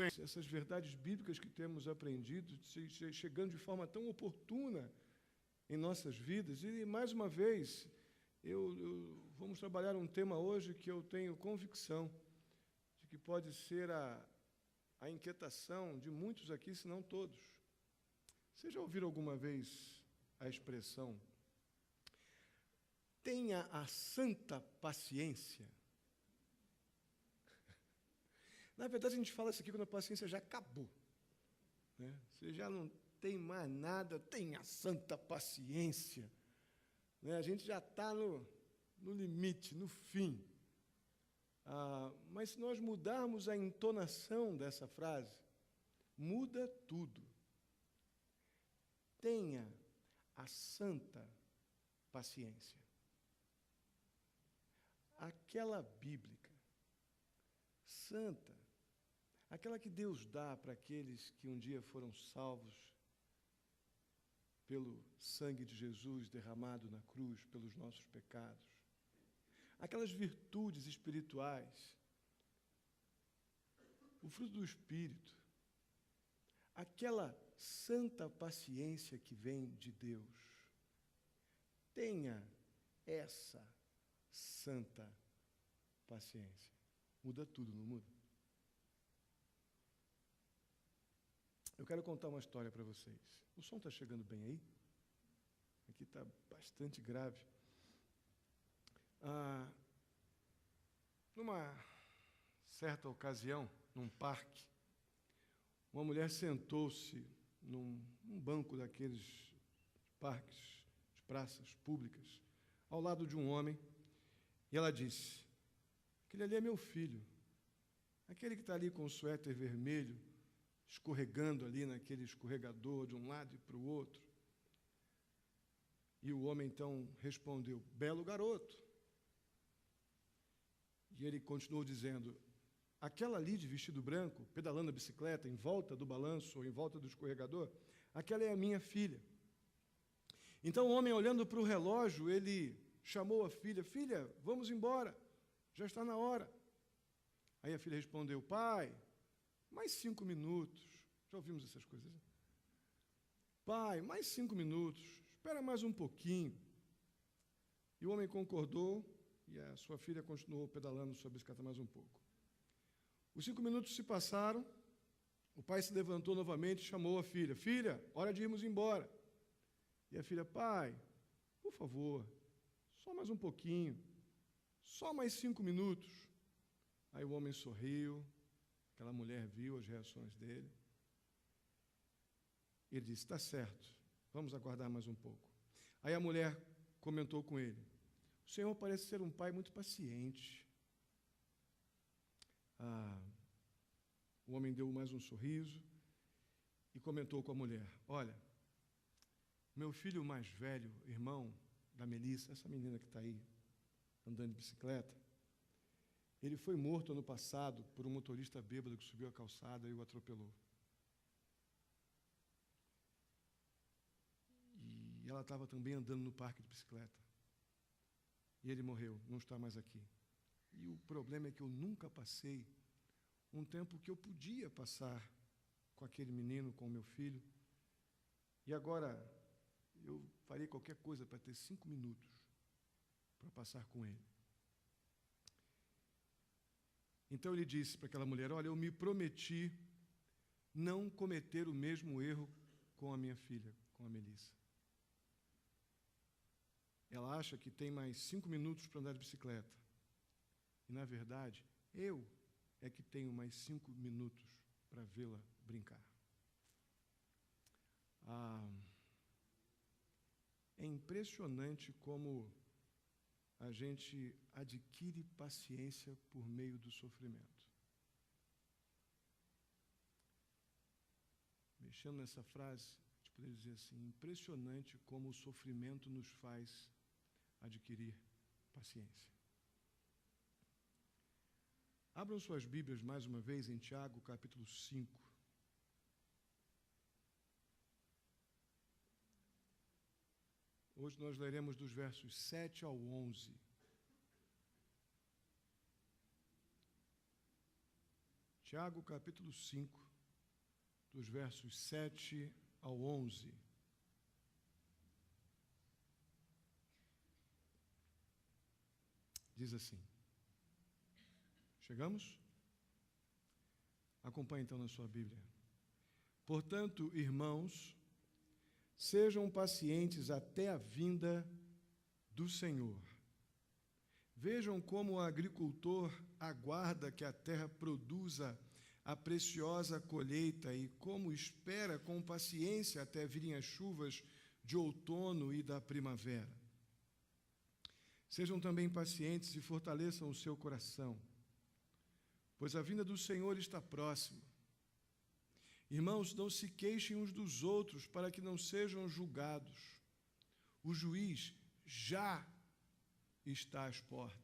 essas verdades bíblicas que temos aprendido, chegando de forma tão oportuna em nossas vidas. E, mais uma vez, vamos trabalhar um tema hoje que eu tenho convicção de que pode ser a inquietação de muitos aqui, se não todos. Vocês já ouviram alguma vez a expressão "tenha a santa paciência"? Na verdade, a gente fala isso aqui quando a paciência já acabou, né? Você já não tem mais nada, tenha a santa paciência, né? A gente já está no limite, no fim. Mas se nós mudarmos a entonação dessa frase, muda tudo. Tenha a santa paciência. Aquela bíblica, santa, aquela que Deus dá para aqueles que um dia foram salvos pelo sangue de Jesus derramado na cruz pelos nossos pecados, aquelas virtudes espirituais, o fruto do Espírito, aquela santa paciência que vem de Deus. Tenha essa santa paciência. Muda tudo, não muda? Eu quero contar uma história para vocês. O som está chegando bem aí? Aqui está bastante grave. Numa certa ocasião, num parque, uma mulher sentou-se num banco daqueles parques, de praças públicas, ao lado de um homem, e ela disse: "Aquele ali é meu filho, aquele que está ali com o suéter vermelho, escorregando ali naquele escorregador de um lado e para o outro." E o homem então respondeu: "Belo garoto." E ele continuou dizendo: "Aquela ali de vestido branco, pedalando a bicicleta em volta do balanço ou em volta do escorregador, aquela é a minha filha." Então o homem, olhando para o relógio, ele chamou a filha: "Filha, vamos embora, já está na hora." Aí a filha respondeu: "Pai, mais 5 minutos. Já ouvimos essas coisas, né? "Pai, mais 5 minutos. Espera mais um pouquinho." E o homem concordou, e a sua filha continuou pedalando sua bicicleta mais um pouco. Os 5 minutos se passaram, o pai se levantou novamente e chamou a filha: "Filha, hora de irmos embora." E a filha: "Pai, por favor, só mais um pouquinho, só mais 5 minutos." Aí o homem sorriu, aquela mulher viu as reações dele. Ele disse: "Está certo, vamos aguardar mais um pouco." Aí a mulher comentou com ele: "O senhor parece ser um pai muito paciente." O homem deu mais um sorriso e comentou com a mulher: "Olha, meu filho mais velho, irmão da Melissa, essa menina que está aí andando de bicicleta, ele foi morto ano passado por um motorista bêbado que subiu a calçada e o atropelou. E ela estava também andando no parque de bicicleta. E ele morreu, não está mais aqui. E o problema é que eu nunca passei um tempo que eu podia passar com aquele menino, com o meu filho. E agora eu farei qualquer coisa para ter 5 minutos para passar com ele." Então ele disse para aquela mulher: "Olha, eu me prometi não cometer o mesmo erro com a minha filha, com a Melissa. Ela acha que tem mais 5 minutos para andar de bicicleta. E, na verdade, eu é que tenho mais 5 minutos para vê-la brincar." É impressionante como a gente adquire paciência por meio do sofrimento. Mexendo nessa frase, a gente poderia dizer assim: impressionante como o sofrimento nos faz adquirir paciência. Abram suas Bíblias mais uma vez em Tiago, capítulo 5. Hoje nós leremos dos versos 7 ao 11. Tiago, capítulo 5, dos versos 7 ao 11. Diz assim. Chegamos? Acompanhe então na sua Bíblia. Portanto, irmãos, sejam pacientes até a vinda do Senhor. Vejam como o agricultor aguarda que a terra produza a preciosa colheita e como espera com paciência até virem as chuvas de outono e da primavera. Sejam também pacientes e fortaleçam o seu coração, pois a vinda do Senhor está próxima. Irmãos, não se queixem uns dos outros para que não sejam julgados. O juiz já está às portas.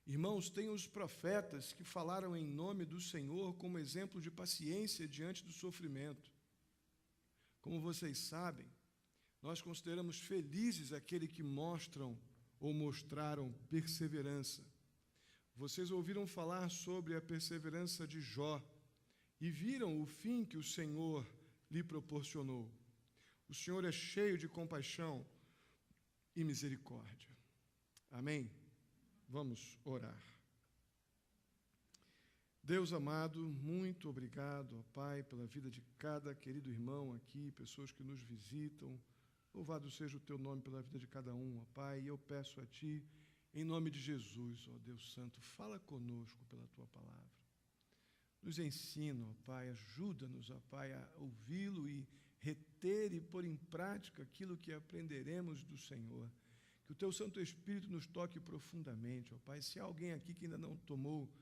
Irmãos, tenham os profetas que falaram em nome do Senhor como exemplo de paciência diante do sofrimento. Como vocês sabem, nós consideramos felizes aquele que mostram ou mostraram perseverança. Vocês ouviram falar sobre a perseverança de Jó e viram o fim que o Senhor lhe proporcionou. O Senhor é cheio de compaixão e misericórdia. Amém? Vamos orar. Deus amado, muito obrigado, ó Pai, pela vida de cada querido irmão aqui, pessoas que nos visitam. Louvado seja o Teu nome pela vida de cada um, ó Pai, e eu peço a Ti, em nome de Jesus, ó Deus Santo, fala conosco pela Tua palavra. Nos ensina, ó Pai, ajuda-nos, ó Pai, a ouvi-lo e reter e pôr em prática aquilo que aprenderemos do Senhor. Que o Teu Santo Espírito nos toque profundamente, ó Pai. Se há alguém aqui que ainda não tomou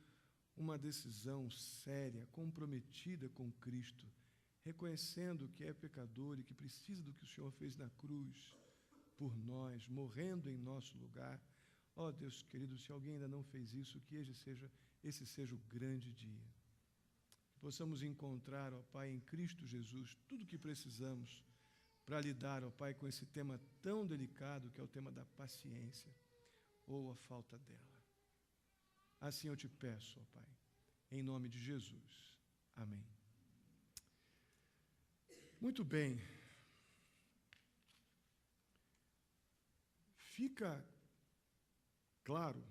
uma decisão séria, comprometida com Cristo, reconhecendo que é pecador e que precisa do que o Senhor fez na cruz por nós, morrendo em nosso lugar, ó Deus querido, se alguém ainda não fez isso, que esse seja o grande dia. Que possamos encontrar, ó Pai, em Cristo Jesus, tudo o que precisamos para lidar, ó Pai, com esse tema tão delicado que é o tema da paciência ou a falta dela. Assim eu te peço, ó Pai, em nome de Jesus. Amém. Muito bem. Fica claro,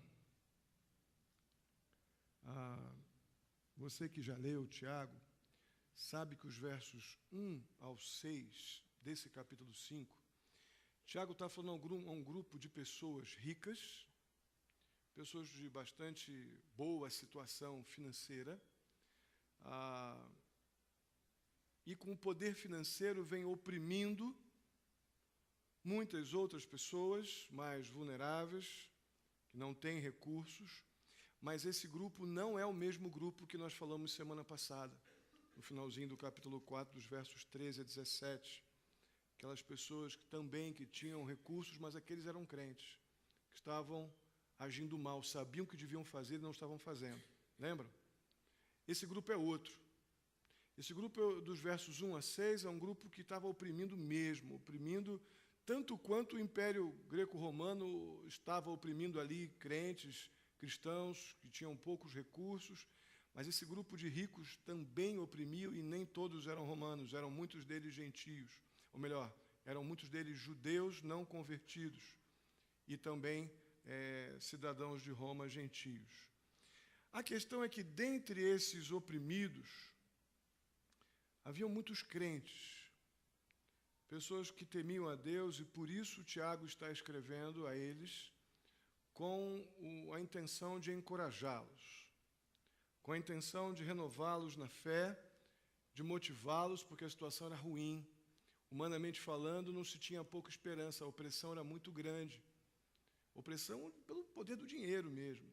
você que já leu Tiago, sabe que os versos 1 ao 6 desse capítulo 5, Tiago está falando a um grupo de pessoas ricas, pessoas de bastante boa situação financeira, e com o poder financeiro vem oprimindo muitas outras pessoas mais vulneráveis, que não têm recursos, mas esse grupo não é o mesmo grupo que nós falamos semana passada, no finalzinho do capítulo 4, dos versos 13 a 17. Aquelas pessoas que tinham recursos, mas aqueles eram crentes, que estavam agindo mal, sabiam o que deviam fazer e não estavam fazendo. Lembram? Esse grupo é outro. Esse grupo dos versos 1 a 6 é um grupo que estava oprimindo mesmo, oprimindo tanto quanto o Império Greco-Romano estava oprimindo ali crentes, cristãos que tinham poucos recursos, mas esse grupo de ricos também oprimiu e nem todos eram romanos, eram muitos deles gentios, ou melhor, eram muitos deles judeus não convertidos e também cidadãos de Roma gentios. A questão é que dentre esses oprimidos haviam muitos crentes, pessoas que temiam a Deus, e por isso Tiago está escrevendo a eles com a intenção de encorajá-los, com a intenção de renová-los na fé, de motivá-los, porque a situação era ruim. Humanamente falando, não se tinha pouca esperança, a opressão era muito grande. Opressão pelo poder do dinheiro mesmo,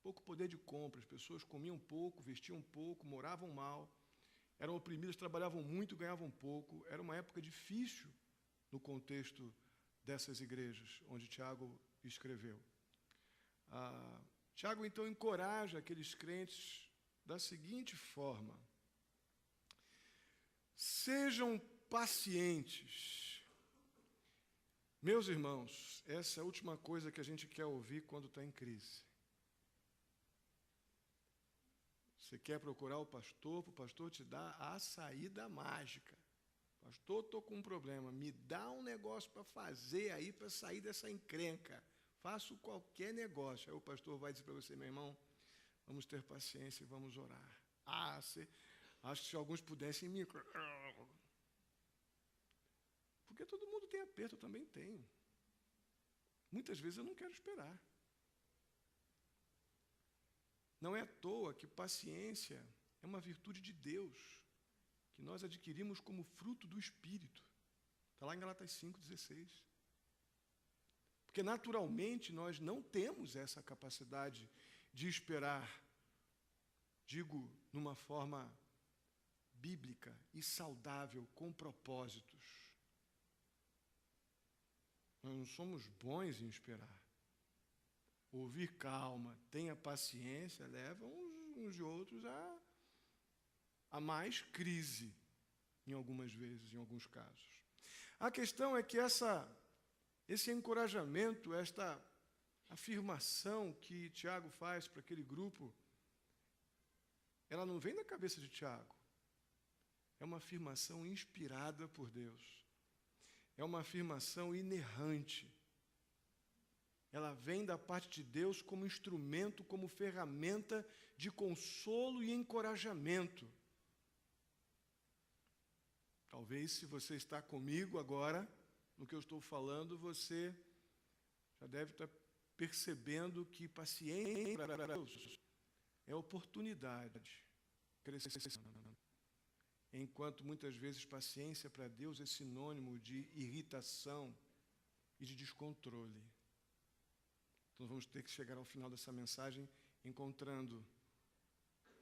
pouco poder de compra, as pessoas comiam pouco, vestiam pouco, moravam mal, eram oprimidas, trabalhavam muito, ganhavam pouco. Era uma época difícil no contexto dessas igrejas, onde Tiago escreveu. Tiago, então, encoraja aqueles crentes da seguinte forma: sejam pacientes. Meus irmãos, essa é a última coisa que a gente quer ouvir quando está em crise. Você quer procurar o pastor, para o pastor te dar a saída mágica. Pastor, estou com um problema, me dá um negócio para fazer aí, para sair dessa encrenca. Faço qualquer negócio. Aí o pastor vai dizer para você, meu irmão, vamos ter paciência e vamos orar. Acho que se alguns pudessem me... Porque todo mundo tem aperto, eu também tenho. Muitas vezes eu não quero esperar. Não é à toa que paciência é uma virtude de Deus, que nós adquirimos como fruto do Espírito. Está lá em Gálatas 5,16. Porque naturalmente nós não temos essa capacidade de esperar, digo, numa forma bíblica e saudável, com propósitos. Nós não somos bons em esperar. Ouvir calma, tenha paciência, leva uns e outros a mais crise, em algumas vezes, em alguns casos. A questão é que esse encorajamento, esta afirmação que Tiago faz para aquele grupo, ela não vem da cabeça de Tiago. É uma afirmação inspirada por Deus. É uma afirmação inerrante. Ela vem da parte de Deus como instrumento, como ferramenta de consolo e encorajamento. Talvez, se você está comigo agora, no que eu estou falando, você já deve estar percebendo que paciência para Deus é oportunidade, crescendo. Enquanto muitas vezes paciência para Deus é sinônimo de irritação e de descontrole. Então vamos ter que chegar ao final dessa mensagem encontrando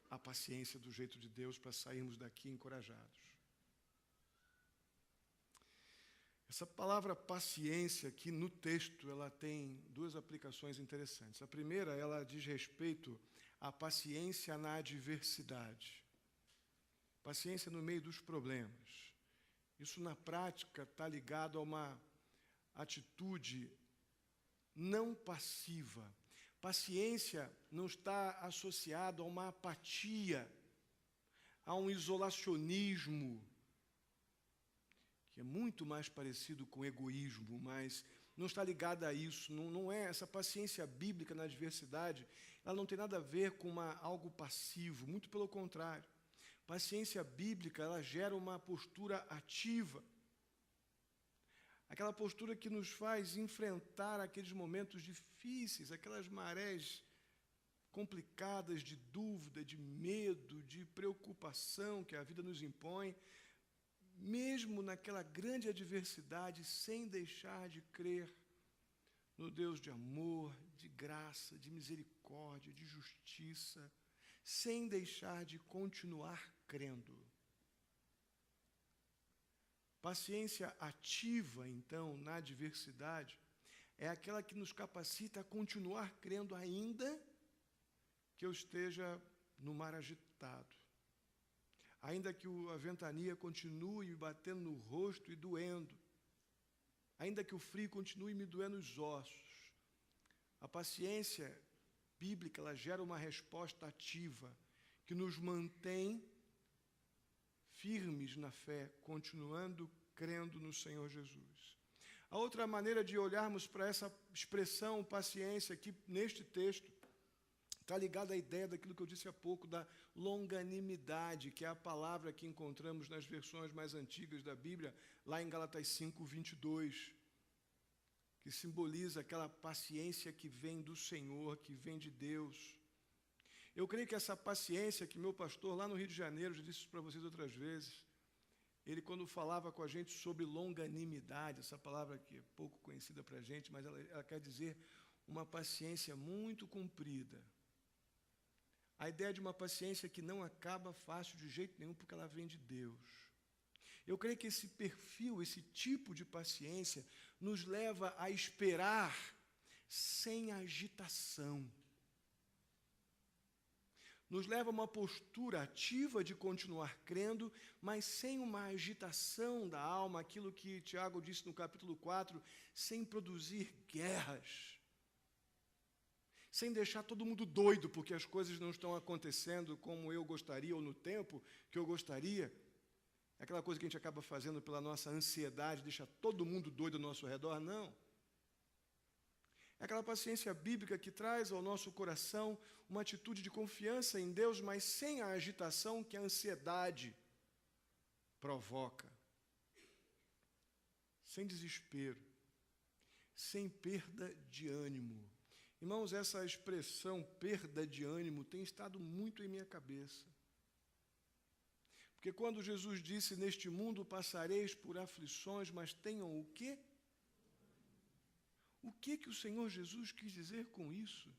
a paciência do jeito de Deus para sairmos daqui encorajados. Essa palavra paciência aqui no texto, ela tem duas aplicações interessantes. A primeira, ela diz respeito à paciência na adversidade. Paciência no meio dos problemas. Isso, na prática, está ligado a uma atitude não passiva. Paciência não está associado a uma apatia, a um isolacionismo, que é muito mais parecido com egoísmo, mas não está ligada a isso. Não é essa paciência bíblica na adversidade, ela não tem nada a ver com algo passivo, muito pelo contrário. Paciência bíblica, ela gera uma postura ativa, aquela postura que nos faz enfrentar aqueles momentos difíceis, aquelas marés complicadas de dúvida, de medo, de preocupação que a vida nos impõe, mesmo naquela grande adversidade, sem deixar de crer no Deus de amor, de graça, de misericórdia, de justiça, sem deixar de continuar crendo. Paciência ativa, então, na adversidade, é aquela que nos capacita a continuar crendo ainda que eu esteja no mar agitado. Ainda que a ventania continue me batendo no rosto e doendo. Ainda que o frio continue me doendo os ossos. A paciência bíblica, ela gera uma resposta ativa que nos mantém firmes na fé, continuando crendo no Senhor Jesus. A outra maneira de olharmos para essa expressão paciência aqui neste texto está ligada à ideia daquilo que eu disse há pouco, da longanimidade, que é a palavra que encontramos nas versões mais antigas da Bíblia, lá em Gálatas 5:22, que simboliza aquela paciência que vem do Senhor, que vem de Deus. Eu creio que essa paciência que meu pastor lá no Rio de Janeiro, já disse isso para vocês outras vezes, ele quando falava com a gente sobre longanimidade, essa palavra que é pouco conhecida para a gente, mas ela quer dizer uma paciência muito comprida. A ideia de uma paciência que não acaba fácil de jeito nenhum, porque ela vem de Deus. Eu creio que esse perfil, esse tipo de paciência, nos leva a esperar sem agitação. Nos leva a uma postura ativa de continuar crendo, mas sem uma agitação da alma, aquilo que Tiago disse no capítulo 4, sem produzir guerras, sem deixar todo mundo doido, porque as coisas não estão acontecendo como eu gostaria, ou no tempo que eu gostaria. Aquela coisa que a gente acaba fazendo pela nossa ansiedade, deixa todo mundo doido ao nosso redor, não. É aquela paciência bíblica que traz ao nosso coração uma atitude de confiança em Deus, mas sem a agitação que a ansiedade provoca. Sem desespero, sem perda de ânimo. Irmãos, essa expressão perda de ânimo tem estado muito em minha cabeça. Porque quando Jesus disse, neste mundo passareis por aflições, mas tenham o quê? O que o Senhor Jesus quis dizer com isso?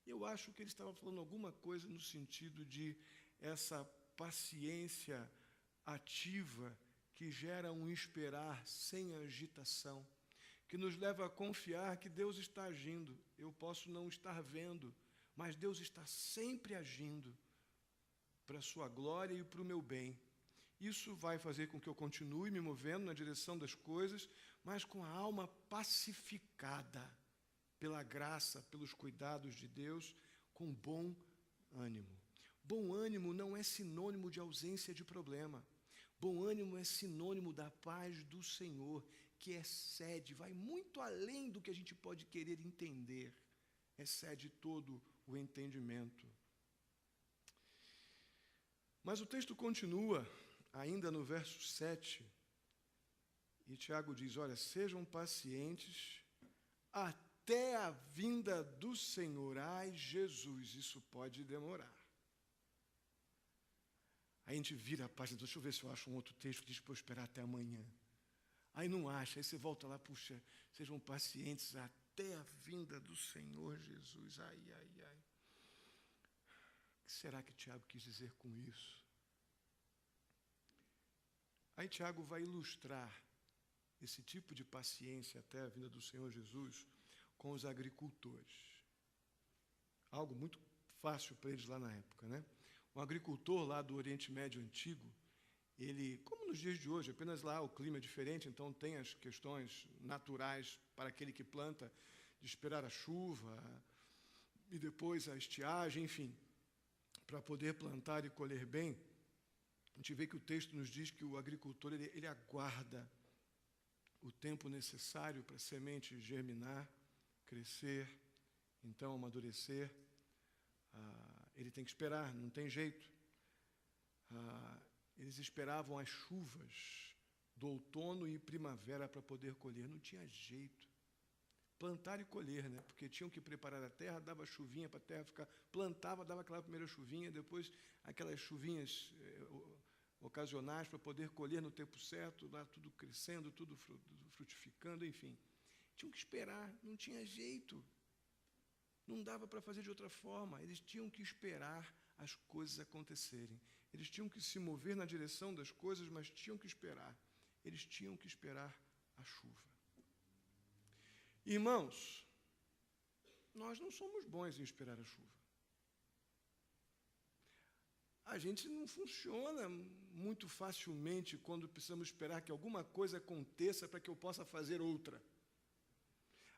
Eu acho que ele estava falando alguma coisa no sentido de essa paciência ativa que gera um esperar sem agitação, que nos leva a confiar que Deus está agindo. Eu posso não estar vendo, mas Deus está sempre agindo para a sua glória e para o meu bem. Isso vai fazer com que eu continue me movendo na direção das coisas, mas com a alma pacificada pela graça, pelos cuidados de Deus, com bom ânimo. Bom ânimo não é sinônimo de ausência de problema. Bom ânimo é sinônimo da paz do Senhor, que excede, vai muito além do que a gente pode querer entender, excede todo o entendimento. Mas o texto continua, ainda no verso 7, e Tiago diz, olha, sejam pacientes até a vinda do Senhor. Ai, Jesus, isso pode demorar. Aí a gente vira a página, deixa eu ver se eu acho um outro texto que diz para eu esperar até amanhã. Aí não acha, aí você volta lá, puxa, sejam pacientes até a vinda do Senhor Jesus. Ai, ai, ai. O que será que Tiago quis dizer com isso? Aí Tiago vai ilustrar esse tipo de paciência até a vinda do Senhor Jesus com os agricultores. Algo muito fácil para eles lá na época, né? Um agricultor lá do Oriente Médio Antigo, ele, como nos dias de hoje, apenas lá o clima é diferente, então tem as questões naturais para aquele que planta, de esperar a chuva e depois a estiagem, enfim, para poder plantar e colher bem. A gente vê que o texto nos diz que o agricultor ele aguarda o tempo necessário para a semente germinar, crescer, então amadurecer. Ele tem que esperar, não tem jeito. Eles esperavam as chuvas do outono e primavera para poder colher, não tinha jeito. Plantar e colher, né? Porque tinham que preparar a terra, dava chuvinha para a terra ficar, plantava, dava aquela primeira chuvinha, depois aquelas chuvinhas ocasionais para poder colher no tempo certo, lá tudo crescendo, tudo frutificando, enfim. Tinham que esperar, não tinha jeito. Não dava para fazer de outra forma, eles tinham que esperar as coisas acontecerem. Eles tinham que se mover na direção das coisas, mas tinham que esperar. Eles tinham que esperar a chuva. Irmãos, nós não somos bons em esperar a chuva. A gente não funciona muito facilmente quando precisamos esperar que alguma coisa aconteça para que eu possa fazer outra.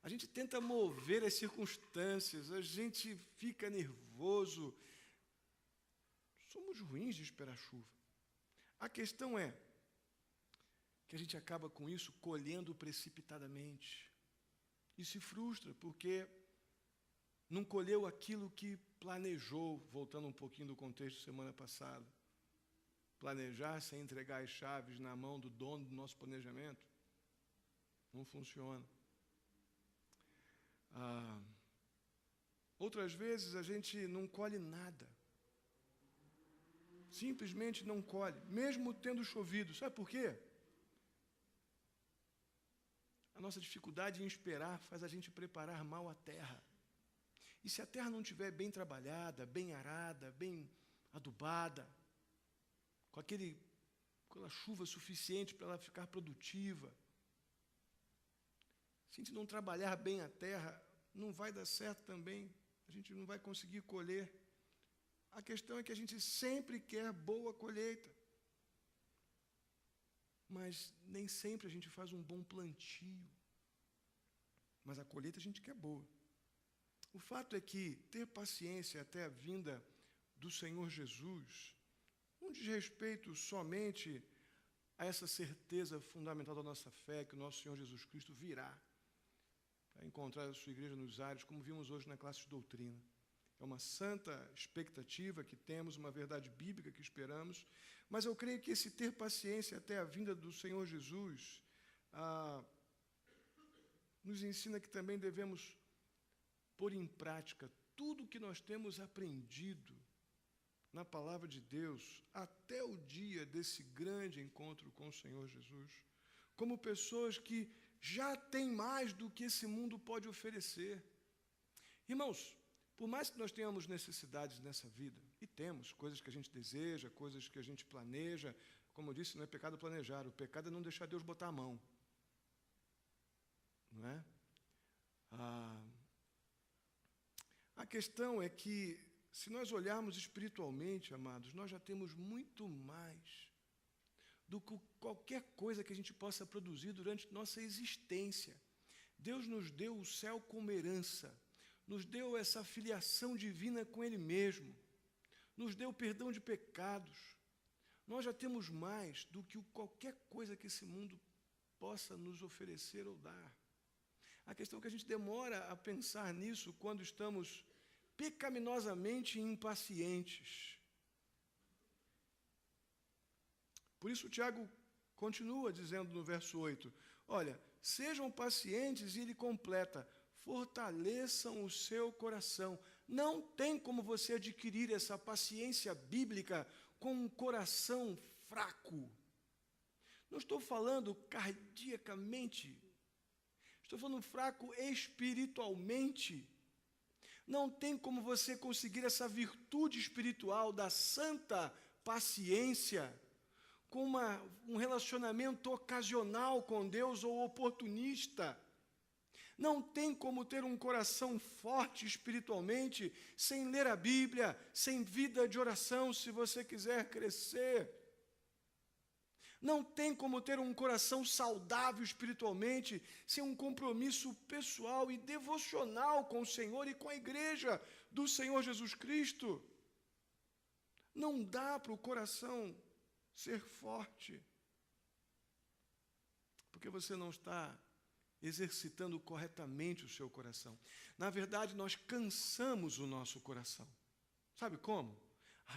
A gente tenta mover as circunstâncias, a gente fica nervoso. Somos ruins de esperar chuva. A questão é que a gente acaba com isso colhendo precipitadamente. E se frustra porque não colheu aquilo que planejou, voltando um pouquinho do contexto semana passada. Planejar sem entregar as chaves na mão do dono do nosso planejamento não funciona. Outras vezes a gente não colhe nada. Simplesmente não colhe, mesmo tendo chovido. Sabe por quê? A nossa dificuldade em esperar faz a gente preparar mal a terra. E se a terra não estiver bem trabalhada, bem arada, bem adubada, com aquela chuva suficiente para ela ficar produtiva, se a gente não trabalhar bem a terra, não vai dar certo também, a gente não vai conseguir colher. A questão é que a gente sempre quer boa colheita, mas nem sempre a gente faz um bom plantio. Mas a colheita a gente quer boa. O fato é que ter paciência até a vinda do Senhor Jesus não diz respeito somente a essa certeza fundamental da nossa fé, que o nosso Senhor Jesus Cristo virá para encontrar a sua igreja nos ares, como vimos hoje na classe de doutrina. É uma santa expectativa que temos, uma verdade bíblica que esperamos, mas eu creio que esse ter paciência até a vinda do Senhor Jesus nos ensina que também devemos pôr em prática tudo o que nós temos aprendido na palavra de Deus até o dia desse grande encontro com o Senhor Jesus, como pessoas que já têm mais do que esse mundo pode oferecer. Irmãos, por mais que nós tenhamos necessidades nessa vida, e temos coisas que a gente deseja, coisas que a gente planeja, como eu disse, não é pecado planejar, o pecado é não deixar Deus botar a mão. Não é? A questão é que, se nós olharmos espiritualmente, amados, nós já temos muito mais do que qualquer coisa que a gente possa produzir durante nossa existência. Deus nos deu o céu como herança, nos deu essa filiação divina com Ele mesmo, nos deu perdão de pecados. Nós já temos mais do que qualquer coisa que esse mundo possa nos oferecer ou dar. A questão é que a gente demora a pensar nisso quando estamos pecaminosamente impacientes. Por isso, Tiago continua dizendo no verso 8, olha, sejam pacientes, e ele completa, fortaleçam o seu coração. Não tem como você adquirir essa paciência bíblica com um coração fraco. Não estou falando cardiacamente, estou falando fraco espiritualmente. Não tem como você conseguir essa virtude espiritual da santa paciência com um relacionamento ocasional com Deus ou oportunista. Não tem como ter um coração forte espiritualmente sem ler a Bíblia, sem vida de oração, se você quiser crescer. Não tem como ter um coração saudável espiritualmente sem um compromisso pessoal e devocional com o Senhor e com a igreja do Senhor Jesus Cristo. Não dá para o coração ser forte, porque você não está exercitando corretamente o seu coração. Na verdade, nós cansamos o nosso coração. Sabe como?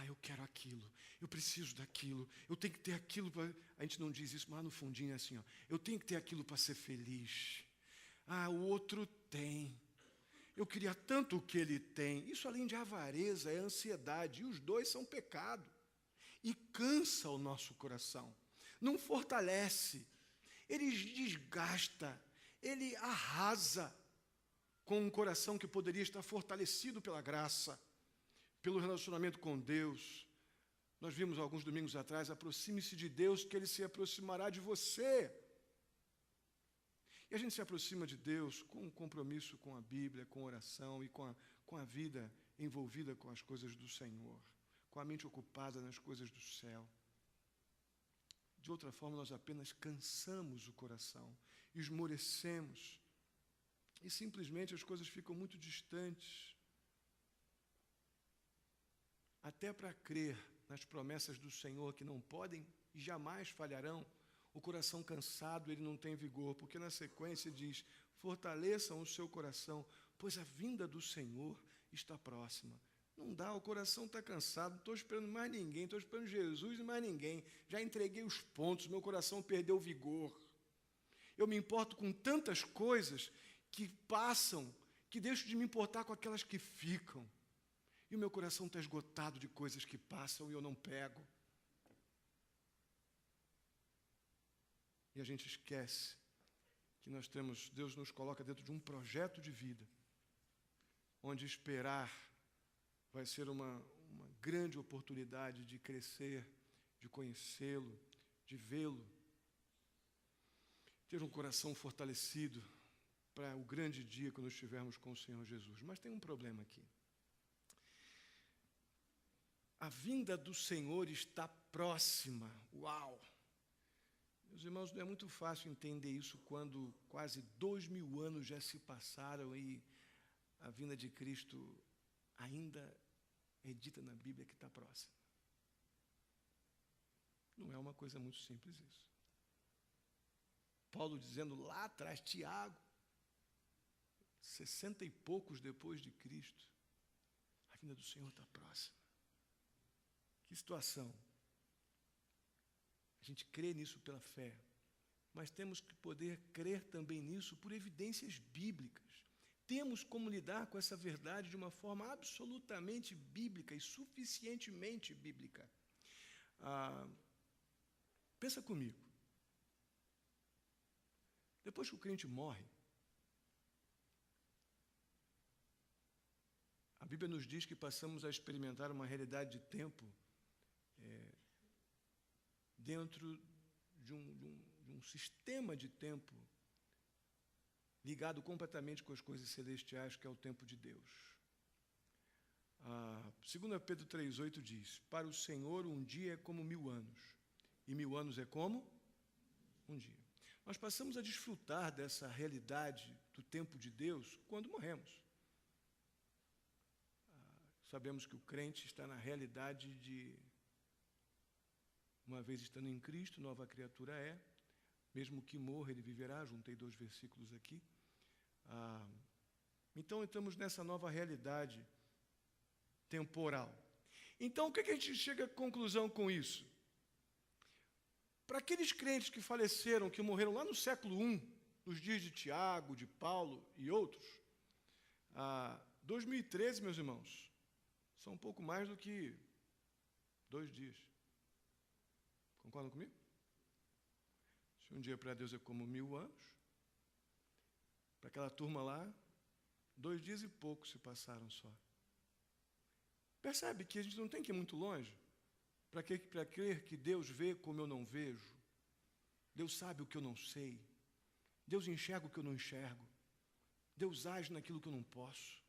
Eu quero aquilo, eu preciso daquilo, eu tenho que ter aquilo para... A gente não diz isso, mas no fundinho é assim, eu tenho que ter aquilo para ser feliz. O outro tem. Eu queria tanto o que ele tem. Isso, além de avareza, é ansiedade, e os dois são pecado. E cansa o nosso coração, não fortalece, ele desgasta, ele arrasa com um coração que poderia estar fortalecido pela graça, pelo relacionamento com Deus. Nós vimos alguns domingos atrás, aproxime-se de Deus, que Ele se aproximará de você. E a gente se aproxima de Deus com um compromisso com a Bíblia, com oração e com a vida envolvida com as coisas do Senhor, com a mente ocupada nas coisas do céu. De outra forma, nós apenas cansamos o coração, esmorecemos, e simplesmente as coisas ficam muito distantes. Até para crer nas promessas do Senhor, que não podem e jamais falharão, o coração cansado, ele não tem vigor, porque na sequência diz, fortaleçam o seu coração, pois a vinda do Senhor está próxima. Não dá, o coração está cansado, não estou esperando mais ninguém, estou esperando Jesus e mais ninguém. Já entreguei os pontos, meu coração perdeu o vigor. Eu me importo com tantas coisas que passam, que deixo de me importar com aquelas que ficam. E o meu coração está esgotado de coisas que passam e eu não pego. E a gente esquece que Deus nos coloca dentro de um projeto de vida, onde esperar vai ser uma grande oportunidade de crescer, de conhecê-lo, de vê-lo, ter um coração fortalecido para o grande dia quando estivermos com o Senhor Jesus. Mas tem um problema aqui. A vinda do Senhor está próxima. Uau! Meus irmãos, não é muito fácil entender isso quando quase 2000 anos já se passaram e a vinda de Cristo ainda é dita na Bíblia que está próxima. Não é uma coisa muito simples isso. Paulo dizendo lá atrás, Tiago, 60 e poucos depois de Cristo, a vinda do Senhor está próxima. Que situação. A gente crê nisso pela fé, mas temos que poder crer também nisso por evidências bíblicas. Temos como lidar com essa verdade de uma forma absolutamente bíblica e suficientemente bíblica. Pensa comigo. Depois que o crente morre, a Bíblia nos diz que passamos a experimentar uma realidade de tempo dentro de um sistema de tempo ligado completamente com as coisas celestiais, que é o tempo de Deus. 2 Pedro 3,8 diz, para o Senhor um dia é como 1000 anos, e 1000 anos é como um dia. Nós passamos a desfrutar dessa realidade do tempo de Deus quando morremos. Sabemos que o crente está na realidade de, uma vez estando em Cristo, nova criatura é, mesmo que morra, ele viverá, juntei 2 versículos aqui. Então, estamos nessa nova realidade temporal. Então, o que a gente chega à conclusão com isso? Para aqueles crentes que faleceram, que morreram lá no século I, nos dias de Tiago, de Paulo e outros, 2013, meus irmãos, são um pouco mais do que 2 dias. Concordam comigo? Se um dia para Deus é como 1000 anos, para aquela turma lá, 2 dias e pouco se passaram só. Percebe que a gente não tem que ir muito longe para crer que Deus vê como eu não vejo, Deus sabe o que eu não sei, Deus enxerga o que eu não enxergo, Deus age naquilo que eu não posso.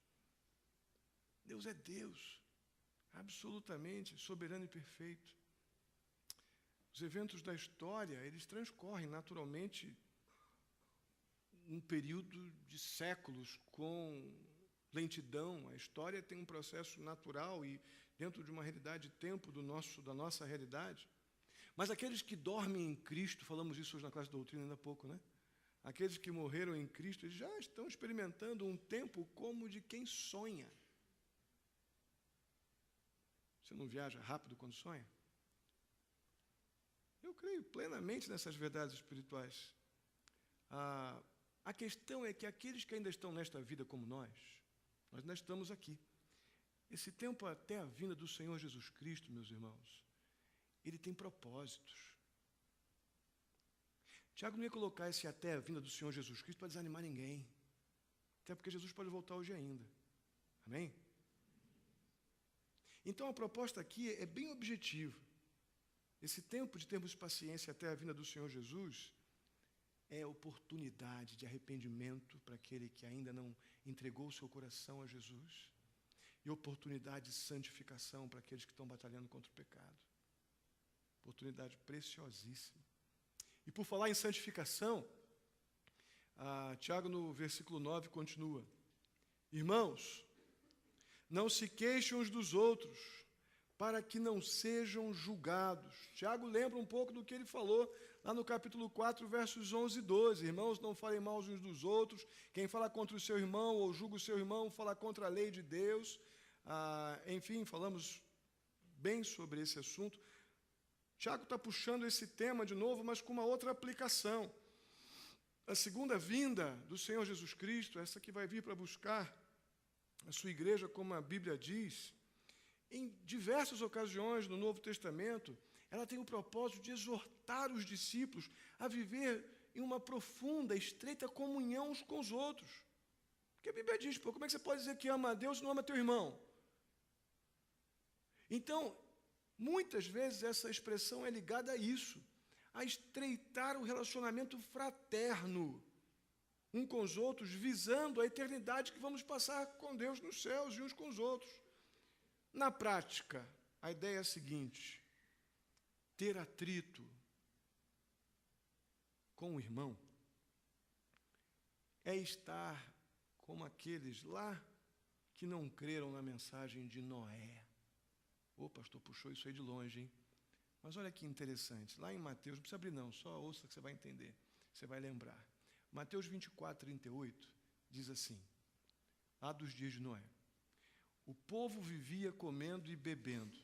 Deus é Deus, absolutamente soberano e perfeito. Os eventos da história, eles transcorrem naturalmente um período de séculos com lentidão. A história tem um processo natural e dentro de uma realidade de tempo da nossa realidade. Mas aqueles que dormem em Cristo, falamos isso hoje na classe de doutrina ainda há pouco, né? Aqueles que morreram em Cristo, eles já estão experimentando um tempo como de quem sonha. Você não viaja rápido quando sonha? Eu creio plenamente nessas verdades espirituais. A questão é que aqueles que ainda estão nesta vida como nós ainda estamos aqui. Esse tempo até a vinda do Senhor Jesus Cristo, meus irmãos, ele tem propósitos. Tiago não ia colocar esse até a vinda do Senhor Jesus Cristo para desanimar ninguém. Até porque Jesus pode voltar hoje ainda. Amém? Então a proposta aqui é bem objetiva. Esse tempo de termos paciência até a vinda do Senhor Jesus é oportunidade de arrependimento para aquele que ainda não entregou o seu coração a Jesus e oportunidade de santificação para aqueles que estão batalhando contra o pecado. Oportunidade preciosíssima. E por falar em santificação, Tiago no versículo 9 continua: irmãos, não se queixem uns dos outros, para que não sejam julgados. Tiago lembra um pouco do que ele falou lá no capítulo 4, versos 11 e 12. Irmãos, não falem mal uns dos outros. Quem fala contra o seu irmão ou julga o seu irmão, fala contra a lei de Deus. Enfim, falamos bem sobre esse assunto. Tiago está puxando esse tema de novo, mas com uma outra aplicação. A segunda vinda do Senhor Jesus Cristo, essa que vai vir para buscar a sua igreja, como a Bíblia diz, em diversas ocasiões no Novo Testamento, ela tem o propósito de exortar os discípulos a viver em uma profunda, estreita comunhão uns com os outros. Porque a Bíblia diz, como é que você pode dizer que ama a Deus e não ama teu irmão? Então, muitas vezes essa expressão é ligada a isso, a estreitar o relacionamento fraterno um com os outros, visando a eternidade que vamos passar com Deus nos céus e uns com os outros. Na prática, a ideia é a seguinte: ter atrito com o irmão é estar como aqueles lá que não creram na mensagem de Noé. Ô, pastor, puxou isso aí de longe, hein? Mas olha que interessante. Lá em Mateus, não precisa abrir não, só ouça que você vai entender. Você vai lembrar. Mateus 24, 38, diz assim, lá dos dias de Noé. O povo vivia comendo e bebendo,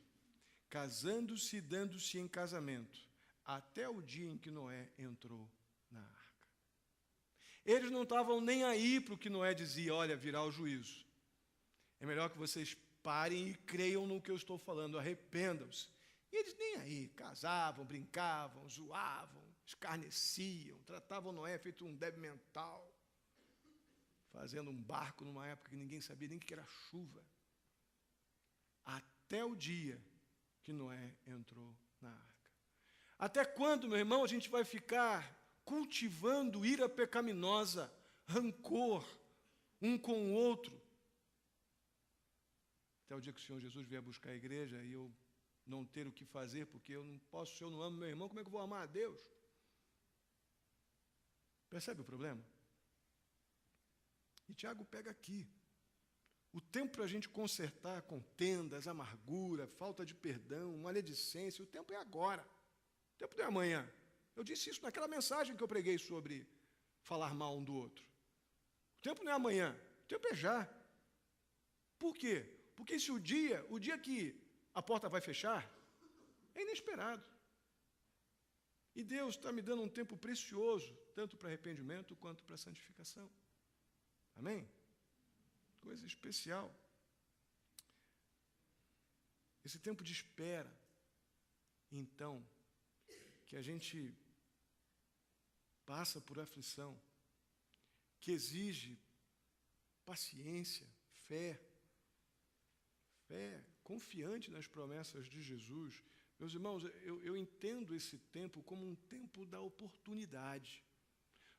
casando-se e dando-se em casamento, até o dia em que Noé entrou na arca. Eles não estavam nem aí para o que Noé dizia, olha, virá o juízo. É melhor que vocês parem e creiam no que eu estou falando, arrependam-se. E eles nem aí, casavam, brincavam, zoavam, escarneciam, tratavam Noé feito um débil mental, fazendo um barco numa época que ninguém sabia nem o que era chuva. Até o dia que Noé entrou na arca. Até quando, meu irmão, a gente vai ficar cultivando ira pecaminosa, rancor, um com o outro? Até o dia que o Senhor Jesus vier buscar a igreja e eu não ter o que fazer, porque eu não posso, se eu não amo meu irmão, como é que eu vou amar a Deus? Percebe o problema? E Tiago pega aqui. O tempo para a gente consertar contendas, amargura, falta de perdão, maledicência, o tempo é agora. O tempo não é amanhã. Eu disse isso naquela mensagem que eu preguei sobre falar mal um do outro. O tempo não é amanhã, o tempo é já. Por quê? Porque se o dia que a porta vai fechar, é inesperado. E Deus está me dando um tempo precioso, tanto para arrependimento quanto para santificação. Amém? Coisa especial. Esse tempo de espera, então, que a gente passa por aflição, que exige paciência, fé, confiante nas promessas de Jesus. Meus irmãos, eu entendo esse tempo como um tempo da oportunidade.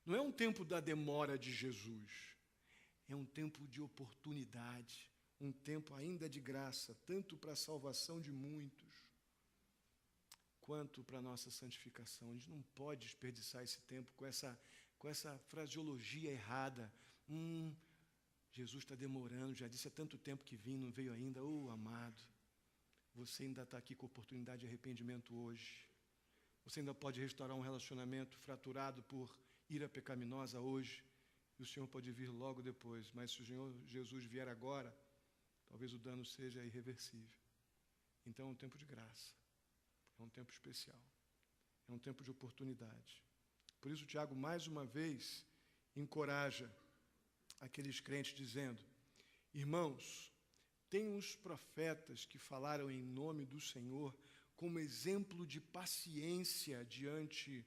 Não é um tempo da demora de Jesus. É um tempo de oportunidade, um tempo ainda de graça, tanto para a salvação de muitos, quanto para a nossa santificação. A gente não pode desperdiçar esse tempo com essa fraseologia errada. Jesus está demorando, já disse há tanto tempo que vim, não veio ainda. Amado, você ainda está aqui com oportunidade de arrependimento hoje. Você ainda pode restaurar um relacionamento fraturado por ira pecaminosa hoje. E o Senhor pode vir logo depois. Mas se o Senhor Jesus vier agora, talvez o dano seja irreversível. Então é um tempo de graça. É um tempo especial. É um tempo de oportunidade. Por isso, Tiago, mais uma vez, encoraja aqueles crentes dizendo, irmãos, tem os profetas que falaram em nome do Senhor como exemplo de paciência diante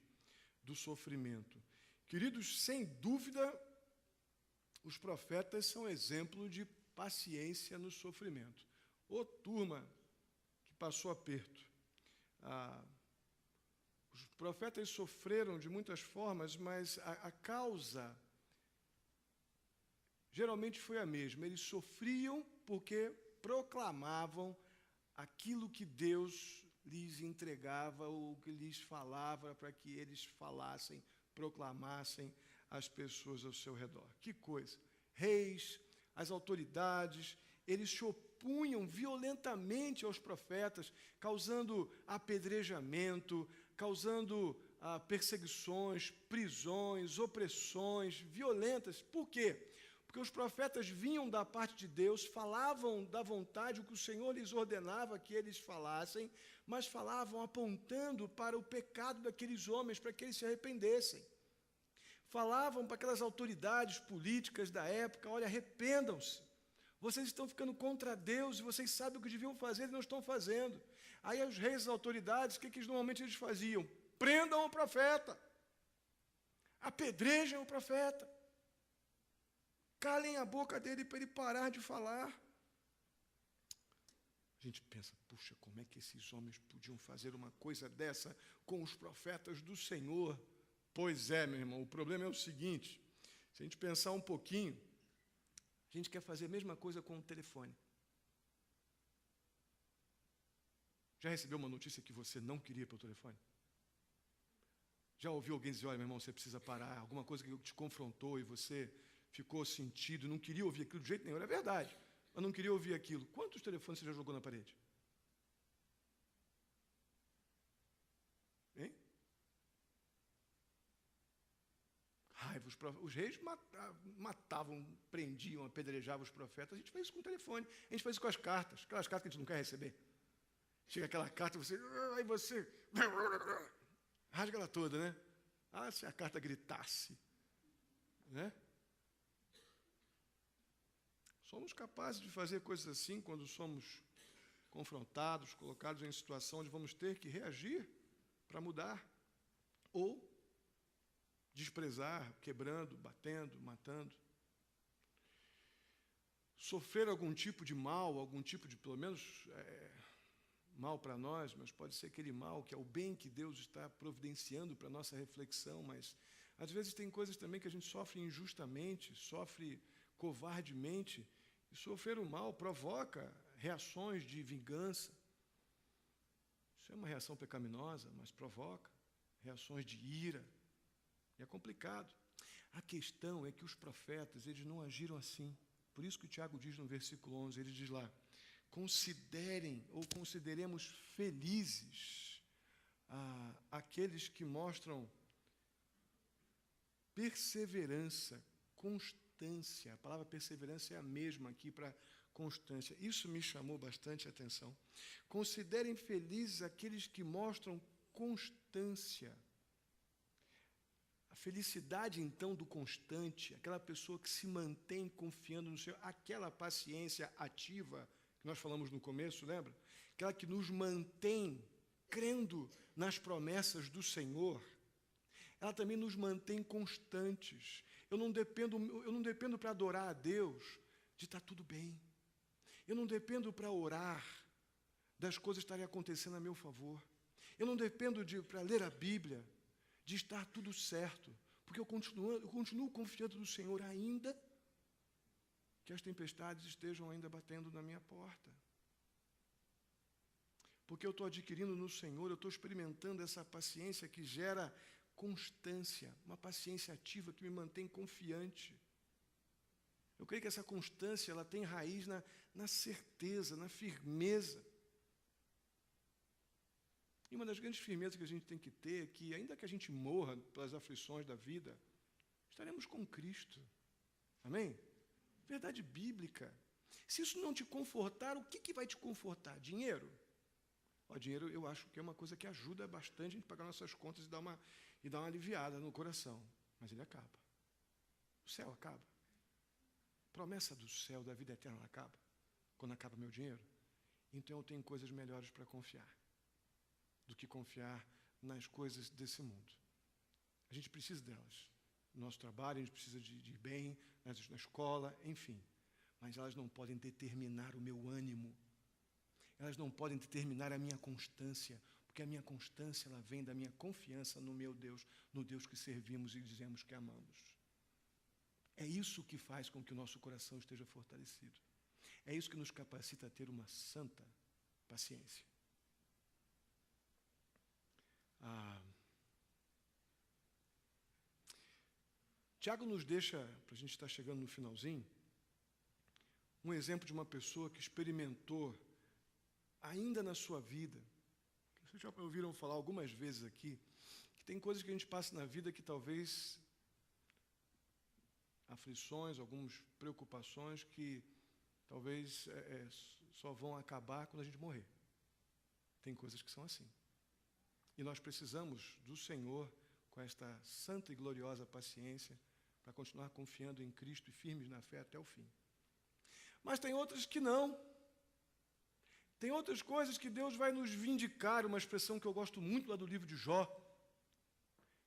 do sofrimento. Queridos, sem dúvida, os profetas são exemplo de paciência no sofrimento. Ô turma que passou aperto. Os profetas sofreram de muitas formas, mas a causa geralmente foi a mesma. Eles sofriam porque proclamavam aquilo que Deus lhes entregava ou que lhes falava para que eles falassem, proclamassem às pessoas ao seu redor. Que coisa! Reis, as autoridades, eles se opunham violentamente aos profetas, causando apedrejamento, causando perseguições, prisões, opressões violentas. Por quê? Porque os profetas vinham da parte de Deus, falavam da vontade, o que o Senhor lhes ordenava que eles falassem, mas falavam apontando para o pecado daqueles homens, para que eles se arrependessem. Falavam para aquelas autoridades políticas da época, olha, arrependam-se. Vocês estão ficando contra Deus e vocês sabem o que deviam fazer e não estão fazendo. Aí os reis e as autoridades, o que normalmente eles faziam? Prendam o profeta. Apedrejem o profeta. Calem a boca dele para ele parar de falar. A gente pensa, puxa, como é que esses homens podiam fazer uma coisa dessa com os profetas do Senhor? Pois é, meu irmão, o problema é o seguinte, se a gente pensar um pouquinho, a gente quer fazer a mesma coisa com o telefone. Já recebeu uma notícia que você não queria pelo telefone? Já ouviu alguém dizer, olha, meu irmão, você precisa parar, alguma coisa que te confrontou e você ficou sentido, não queria ouvir aquilo de jeito nenhum, é verdade. mas não queria ouvir aquilo. Quantos telefones você já jogou na parede? Hein? Raiva, os reis matavam, prendiam, apedrejavam os profetas. A gente faz isso com o telefone, a gente faz isso com as cartas, aquelas cartas que a gente não quer receber. Chega aquela carta, aí você rasga ela toda, né? Ah, se a carta gritasse, né? Somos capazes de fazer coisas assim quando somos confrontados, colocados em situação onde vamos ter que reagir para mudar, ou desprezar, quebrando, batendo, matando. Sofrer algum tipo de mal, algum tipo de, pelo menos, mal para nós, mas pode ser aquele mal que é o bem que Deus está providenciando para a nossa reflexão, mas às vezes tem coisas também que a gente sofre injustamente, sofre covardemente, e sofrer o mal provoca reações de vingança. Isso é uma reação pecaminosa, mas provoca reações de ira. E é complicado. A questão é que os profetas, eles não agiram assim. Por isso que o Tiago diz no versículo 11, ele diz lá, considerem ou consideremos felizes aqueles que mostram perseverança, constância. A palavra perseverança é a mesma aqui para constância. Isso me chamou bastante a atenção. Considerem felizes aqueles que mostram constância. A felicidade, então, do constante, aquela pessoa que se mantém confiando no Senhor, aquela paciência ativa que nós falamos no começo, lembra? Aquela que nos mantém crendo nas promessas do Senhor, ela também nos mantém constantes. Eu não dependo para adorar a Deus de estar tudo bem. Eu não dependo para orar das coisas estarem acontecendo a meu favor. Eu não dependo para ler a Bíblia de estar tudo certo, porque eu continuo confiando no Senhor ainda que as tempestades estejam ainda batendo na minha porta. Porque eu estou adquirindo no Senhor, eu estou experimentando essa paciência que gera constância, uma paciência ativa que me mantém confiante. Eu creio que essa constância ela tem raiz na certeza, na firmeza. E uma das grandes firmezas que a gente tem que ter é que, ainda que a gente morra pelas aflições da vida, estaremos com Cristo. Amém? Verdade bíblica. Se isso não te confortar, o que vai te confortar? Dinheiro? Dinheiro eu acho que é uma coisa que ajuda bastante a gente pagar nossas contas e dar uma aliviada no coração. Mas ele acaba. O céu acaba. A promessa do céu, da vida eterna, acaba. Quando acaba meu dinheiro. Então eu tenho coisas melhores para confiar do que confiar nas coisas desse mundo. A gente precisa delas. No nosso trabalho, a gente precisa de ir bem, na escola, enfim. Mas elas não podem determinar o meu ânimo. Elas não podem determinar a minha constância, porque a minha constância ela vem da minha confiança no meu Deus, no Deus que servimos e dizemos que amamos. É isso que faz com que o nosso coração esteja fortalecido. É isso que nos capacita a ter uma santa paciência. Tiago nos deixa, para a gente estar chegando no finalzinho, um exemplo de uma pessoa que experimentou ainda na sua vida, vocês já ouviram falar algumas vezes aqui, que tem coisas que a gente passa na vida que talvez aflições, algumas preocupações que talvez só vão acabar quando a gente morrer. Tem coisas que são assim. E nós precisamos do Senhor com esta santa e gloriosa paciência para continuar confiando em Cristo e firmes na fé até o fim. Mas tem outras que não. Tem outras coisas que Deus vai nos vindicar, uma expressão que eu gosto muito lá do livro de Jó,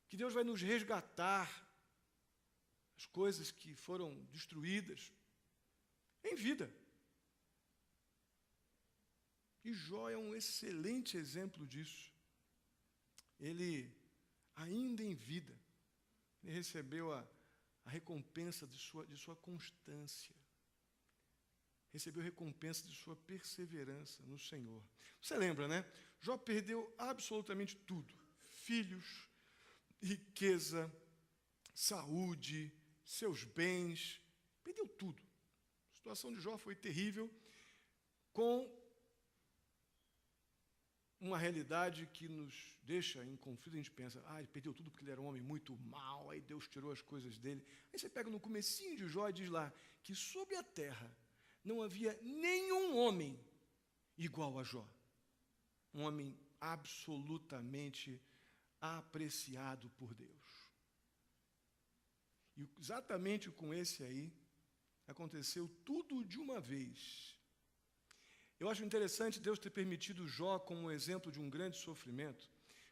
que Deus vai nos resgatar as coisas que foram destruídas em vida. E Jó é um excelente exemplo disso. Ele, ainda em vida, ele recebeu a recompensa de sua constância. Recebeu a recompensa de sua perseverança no Senhor. Você lembra, né? Jó perdeu absolutamente tudo. Filhos, riqueza, saúde, seus bens. Perdeu tudo. Se situação de Jó foi terrível, com uma realidade que nos deixa em conflito. A gente pensa, ele perdeu tudo porque ele era um homem muito mau, aí Deus tirou as coisas dele. Aí você pega no comecinho de Jó e diz lá que sobre a terra não havia nenhum homem igual a Jó. Um homem absolutamente apreciado por Deus. E exatamente com esse aí, aconteceu tudo de uma vez. Eu acho interessante Deus ter permitido Jó como um exemplo de um grande sofrimento,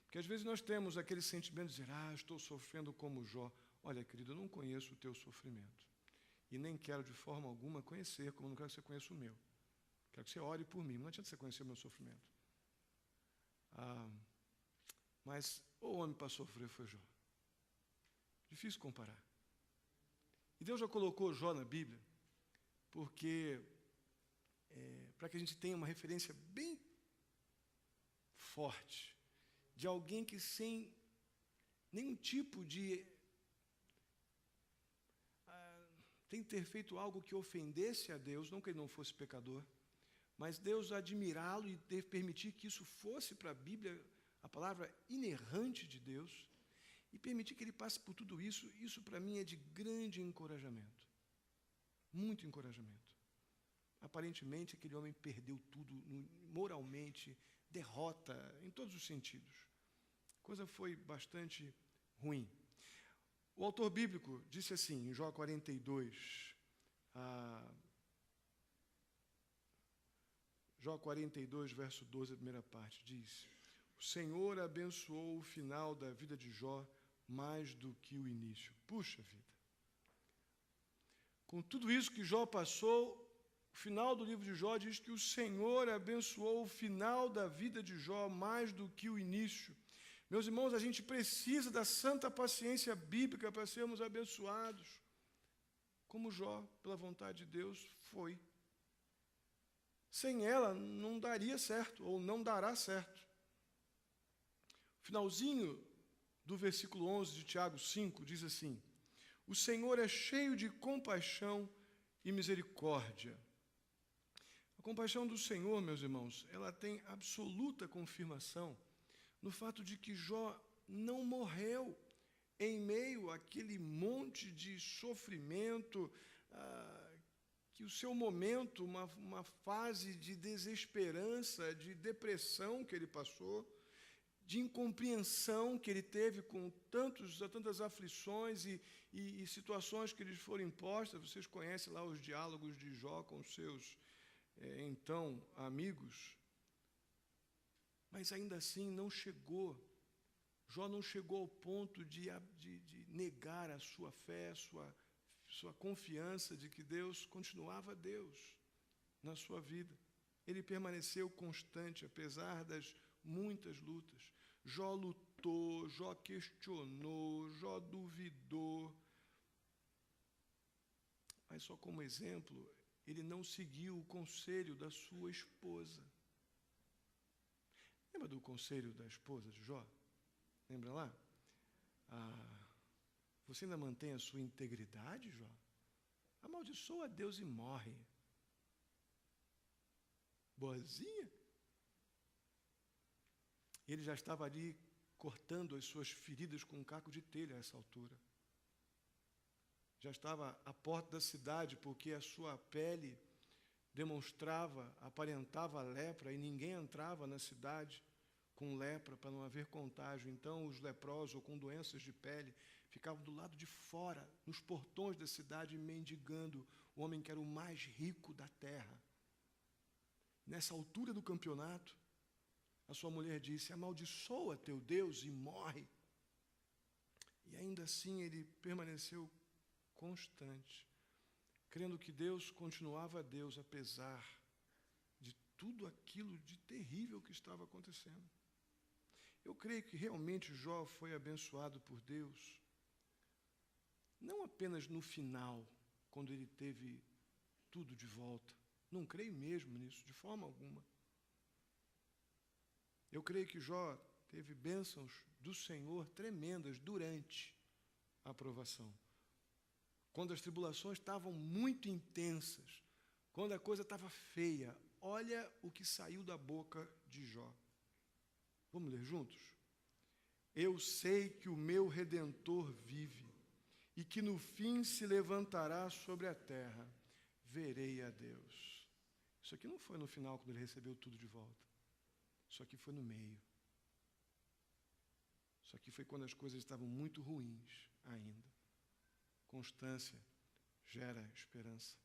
porque às vezes nós temos aquele sentimento de dizer, estou sofrendo como Jó. Olha, querido, eu não conheço o teu sofrimento, e nem quero de forma alguma conhecer, como não quero que você conheça o meu. Quero que você ore por mim, não adianta você conhecer o meu sofrimento. Mas o homem para sofrer foi Jó. Difícil comparar. E Deus já colocou Jó na Bíblia, porque para que a gente tenha uma referência bem forte de alguém que sem nenhum tipo de tem que ter feito algo que ofendesse a Deus, não que ele não fosse pecador, mas Deus admirá-lo e permitir que isso fosse para a Bíblia, a palavra inerrante de Deus, e permitir que ele passe por tudo isso. Isso para mim é de grande encorajamento, muito encorajamento. Aparentemente aquele homem perdeu tudo, moralmente, derrota em todos os sentidos. A coisa foi bastante ruim. O autor bíblico disse assim, em Jó 42, Jó 42, verso 12, a primeira parte, diz: o Senhor abençoou o final da vida de Jó mais do que o início. Puxa vida! Com tudo isso que Jó passou, o final do livro de Jó diz que o Senhor abençoou o final da vida de Jó mais do que o início. Meus irmãos, a gente precisa da santa paciência bíblica para sermos abençoados, como Jó, pela vontade de Deus, foi. Sem ela, não daria certo, ou não dará certo. O finalzinho do versículo 11 de Tiago 5 diz assim: o Senhor é cheio de compaixão e misericórdia. A compaixão do Senhor, meus irmãos, ela tem absoluta confirmação no fato de que Jó não morreu em meio àquele monte de sofrimento, que o seu momento, uma fase de desesperança, de depressão que ele passou, de incompreensão que ele teve com tantas aflições e situações que lhes foram impostas. Vocês conhecem lá os diálogos de Jó com os seus, então, amigos. Mas ainda assim Jó não chegou ao ponto de negar a sua fé, sua confiança de que Deus continuava Deus na sua vida. Ele permaneceu constante, apesar das muitas lutas. Jó lutou, Jó questionou, Jó duvidou. Mas só como exemplo, ele não seguiu o conselho da sua esposa. Lembra do conselho da esposa de Jó? Lembra lá? Você ainda mantém a sua integridade, Jó? Amaldiçoa a Deus e morre. Boazinha? Ele já estava ali cortando as suas feridas com um caco de telha a essa altura. Já estava à porta da cidade, porque a sua pele aparentava lepra, e ninguém entrava na cidade com lepra para não haver contágio. Então os leprosos ou com doenças de pele ficavam do lado de fora, nos portões da cidade, mendigando o homem que era o mais rico da terra. Nessa altura do campeonato, a sua mulher disse: amaldiçoa teu Deus e morre. E ainda assim ele permaneceu constante, crendo que Deus continuava Deus, apesar de tudo aquilo de terrível que estava acontecendo. Eu creio que realmente Jó foi abençoado por Deus, não apenas no final, quando ele teve tudo de volta. Não creio mesmo nisso, de forma alguma. Eu creio que Jó teve bênçãos do Senhor tremendas durante a provação. Quando as tribulações estavam muito intensas, quando a coisa estava feia, olha o que saiu da boca de Jó. Vamos ler juntos? Eu sei que o meu Redentor vive e que no fim se levantará sobre a terra. Verei a Deus. Isso aqui não foi no final, quando ele recebeu tudo de volta. Isso aqui foi no meio. Isso aqui foi quando as coisas estavam muito ruins ainda. Constância gera esperança.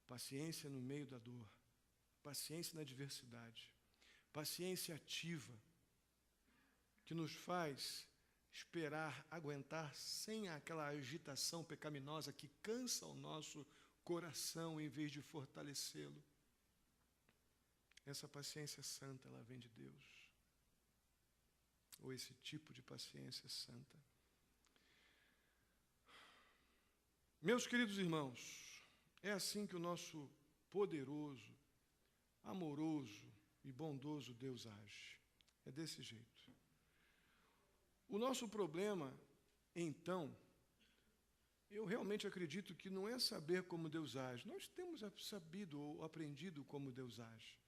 Paciência no meio da dor. Paciência na adversidade. Paciência ativa, que nos faz esperar, aguentar sem aquela agitação pecaminosa que cansa o nosso coração em vez de fortalecê-lo. Essa paciência santa, ela vem de Deus. Ou esse tipo de paciência santa. Meus queridos irmãos, é assim que o nosso poderoso, amoroso e bondoso Deus age. É desse jeito. O nosso problema, então, eu realmente acredito que não é saber como Deus age. Nós temos sabido ou aprendido como Deus age.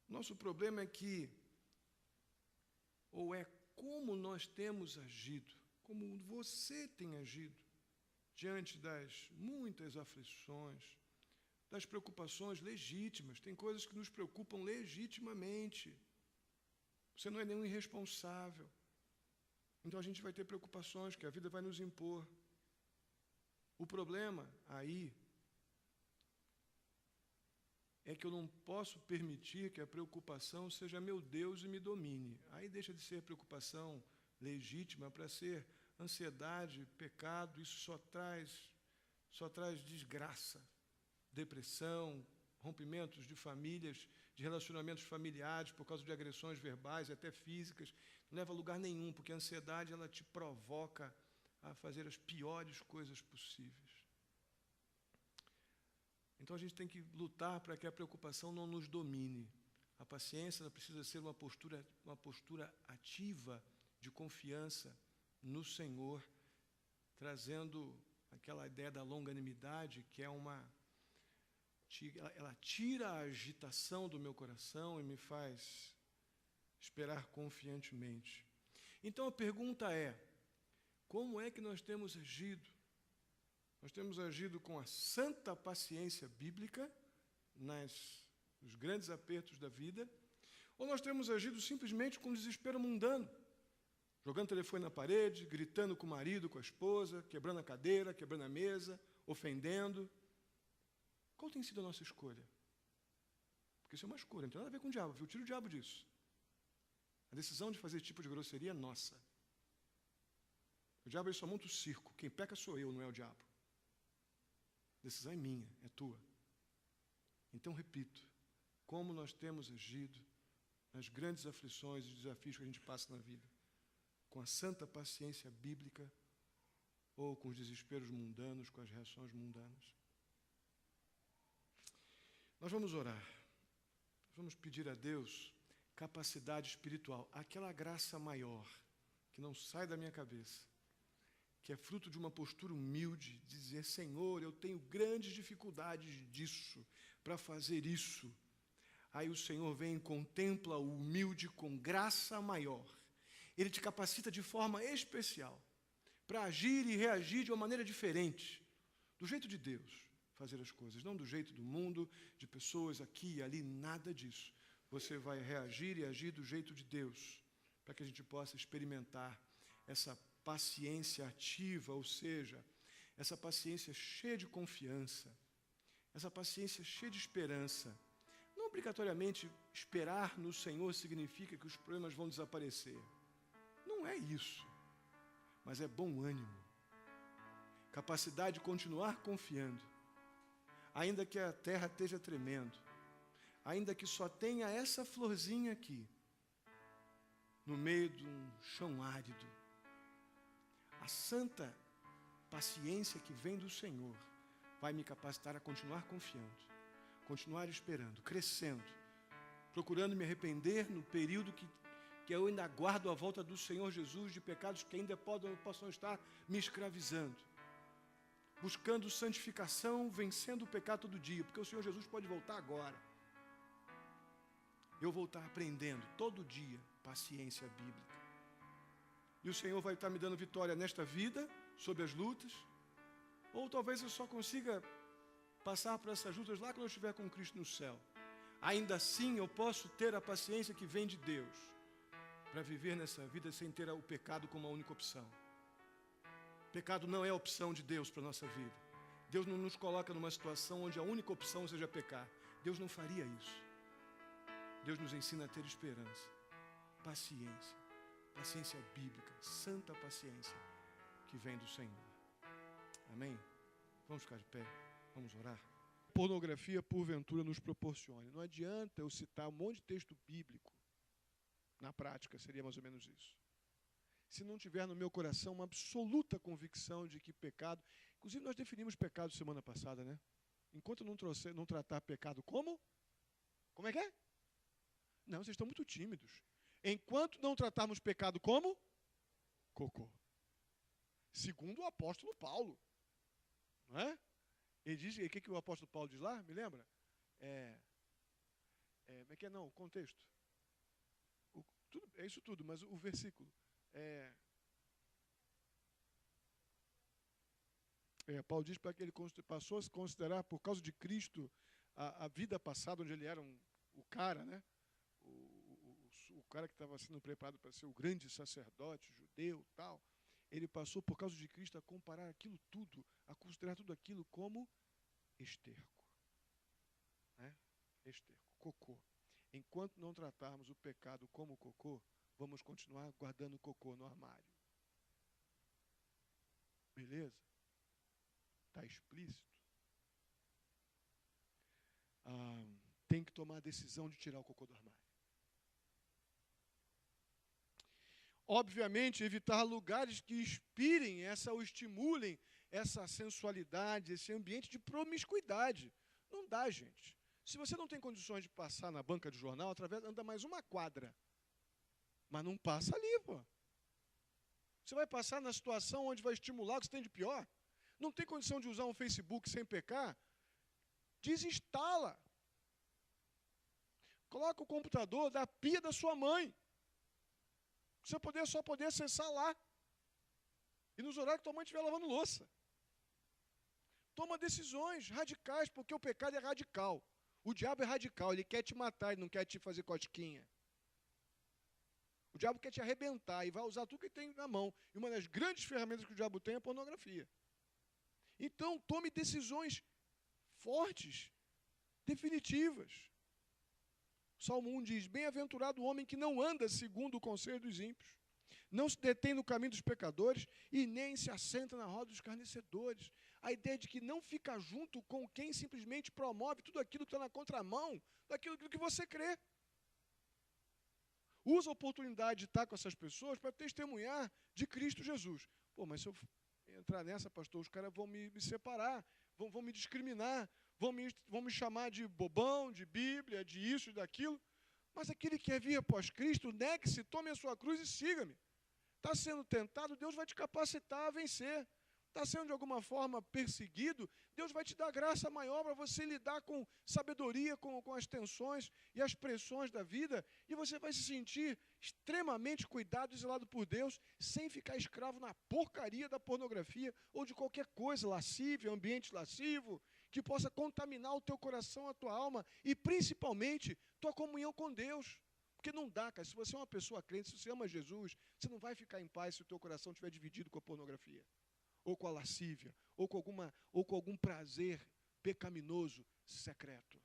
Nosso problema é que, ou é como nós temos agido, como você tem agido, diante das muitas aflições, das preocupações legítimas. Tem coisas que nos preocupam legitimamente. Você não é nenhum irresponsável. Então a gente vai ter preocupações que a vida vai nos impor. O problema aí é que eu não posso permitir que a preocupação seja meu Deus e me domine. Aí deixa de ser preocupação legítima para ser ansiedade, pecado. Isso só traz desgraça, depressão, rompimentos de famílias, de relacionamentos familiares por causa de agressões verbais e até físicas. Não leva a lugar nenhum, porque a ansiedade ela te provoca a fazer as piores coisas possíveis. Então a gente tem que lutar para que a preocupação não nos domine. A paciência ela precisa ser uma postura ativa de confiança no Senhor, trazendo aquela ideia da longanimidade, que é ela tira a agitação do meu coração e me faz esperar confiantemente. Então a pergunta é, como é que nós temos agido? Nós temos agido com a santa paciência bíblica nos grandes apertos da vida, ou nós temos agido simplesmente com desespero mundano, jogando o telefone na parede, gritando com o marido, com a esposa, quebrando a cadeira, quebrando a mesa, ofendendo. Qual tem sido a nossa escolha? Porque isso é uma escolha, não tem nada a ver com o diabo, viu? Tira o diabo disso. A decisão de fazer esse tipo de grosseria é nossa. O diabo ele só monta o circo. Quem peca sou eu, não é o diabo. A decisão é minha, é tua. Então, repito, como nós temos agido nas grandes aflições e desafios que a gente passa na vida? Com a santa paciência bíblica ou com os desesperos mundanos, com as reações mundanas? Nós vamos orar. Vamos pedir a Deus capacidade espiritual, aquela graça maior, que não sai da minha cabeça, que é fruto de uma postura humilde, de dizer, Senhor, eu tenho grandes dificuldades disso, para fazer isso. Aí o Senhor vem e contempla o humilde com graça maior. Ele te capacita de forma especial, para agir e reagir de uma maneira diferente, do jeito de Deus, fazer as coisas, não do jeito do mundo, de pessoas aqui e ali, nada disso. Você vai reagir e agir do jeito de Deus, para que a gente possa experimentar essa paciência ativa, ou seja, essa paciência cheia de confiança, essa paciência cheia de esperança. Não obrigatoriamente esperar no Senhor significa que os problemas vão desaparecer. Não é isso, mas é bom ânimo, capacidade de continuar confiando, ainda que a terra esteja tremendo, ainda que só tenha essa florzinha aqui, no meio de um chão árido. A santa paciência que vem do Senhor vai me capacitar a continuar confiando, continuar esperando, crescendo, procurando me arrepender no período que eu ainda aguardo a volta do Senhor Jesus de pecados que ainda possam estar me escravizando. buscando santificação, vencendo o pecado todo dia, porque o Senhor Jesus pode voltar agora. Eu vou estar aprendendo todo dia paciência bíblica. E o Senhor vai estar me dando vitória nesta vida, sobre as lutas, ou talvez eu só consiga passar por essas lutas lá quando eu estiver com Cristo no céu. Ainda assim eu posso ter a paciência que vem de Deus, para viver nessa vida sem ter o pecado como a única opção. Pecado não é a opção de Deus para a nossa vida. Deus não nos coloca numa situação onde a única opção seja pecar. Deus não faria isso. Deus nos ensina a ter esperança, paciência, paciência bíblica, santa paciência que vem do Senhor. Amém? Vamos ficar de pé, vamos orar. Pornografia, porventura, nos proporcione. Não adianta eu citar um monte de texto bíblico. Na prática, seria mais ou menos isso. Se não tiver no meu coração uma absoluta convicção de que pecado... Inclusive, nós definimos pecado semana passada, né? Enquanto não tratar pecado como? Como é que é? Não, vocês estão muito tímidos. Enquanto não tratarmos pecado como? Cocô. Segundo o apóstolo Paulo. Não é? Ele diz, o que o apóstolo Paulo diz lá? Me lembra? Como é que é? Não, o contexto. É isso tudo, mas o versículo. Paulo diz para que ele passou a se considerar, por causa de Cristo, a vida passada, onde ele era o cara, né? O cara que estava sendo preparado para ser o grande sacerdote judeu, tal. Ele passou, por causa de Cristo, a comparar aquilo tudo, a considerar tudo aquilo como esterco. Né? Esterco, cocô. Enquanto não tratarmos o pecado como cocô, vamos continuar guardando cocô no armário. Beleza? Está explícito. Tem que tomar a decisão de tirar o cocô do armário. Obviamente, evitar lugares que inspirem ou estimulem essa sensualidade, esse ambiente de promiscuidade. Não dá, gente. Se você não tem condições de passar na banca de jornal, anda mais uma quadra. Mas não passa ali, pô. Você vai passar na situação onde vai estimular o que você tem de pior? Não tem condição de usar um Facebook sem pecar? Desinstala. Coloca o computador da pia da sua mãe. Você só poder acessar lá. E nos horários que tua mãe estiver lavando louça. Toma decisões radicais, porque o pecado é radical. O diabo é radical, ele quer te matar, ele não quer te fazer cosquinha. O diabo quer te arrebentar e vai usar tudo que tem na mão. E uma das grandes ferramentas que o diabo tem é a pornografia. Então, tome decisões fortes, definitivas. Salmo 1 diz, bem-aventurado o homem que não anda segundo o conselho dos ímpios, não se detém no caminho dos pecadores e nem se assenta na roda dos escarnecedores. A ideia de que não fica junto com quem simplesmente promove tudo aquilo que está na contramão daquilo que você crê. Usa a oportunidade de estar com essas pessoas para testemunhar de Cristo Jesus. Pô, mas se eu entrar nessa, pastor, os caras vão me separar, vão me discriminar, vão me chamar de bobão, de Bíblia, de isso e daquilo. Mas aquele que quer vir após Cristo, negue-se, tome a sua cruz e siga-me. Está sendo tentado, Deus vai te capacitar a vencer. Está sendo de alguma forma perseguido, Deus vai te dar graça maior para você lidar com sabedoria, com as tensões e as pressões da vida, e você vai se sentir extremamente cuidado e zelado por Deus, sem ficar escravo na porcaria da pornografia ou de qualquer coisa lascívia, ambiente lascivo, que possa contaminar o teu coração, a tua alma e principalmente tua comunhão com Deus. Porque não dá, cara, se você é uma pessoa crente, se você ama Jesus, você não vai ficar em paz se o teu coração estiver dividido com a pornografia, ou com a lascívia, ou com algum prazer pecaminoso secreto.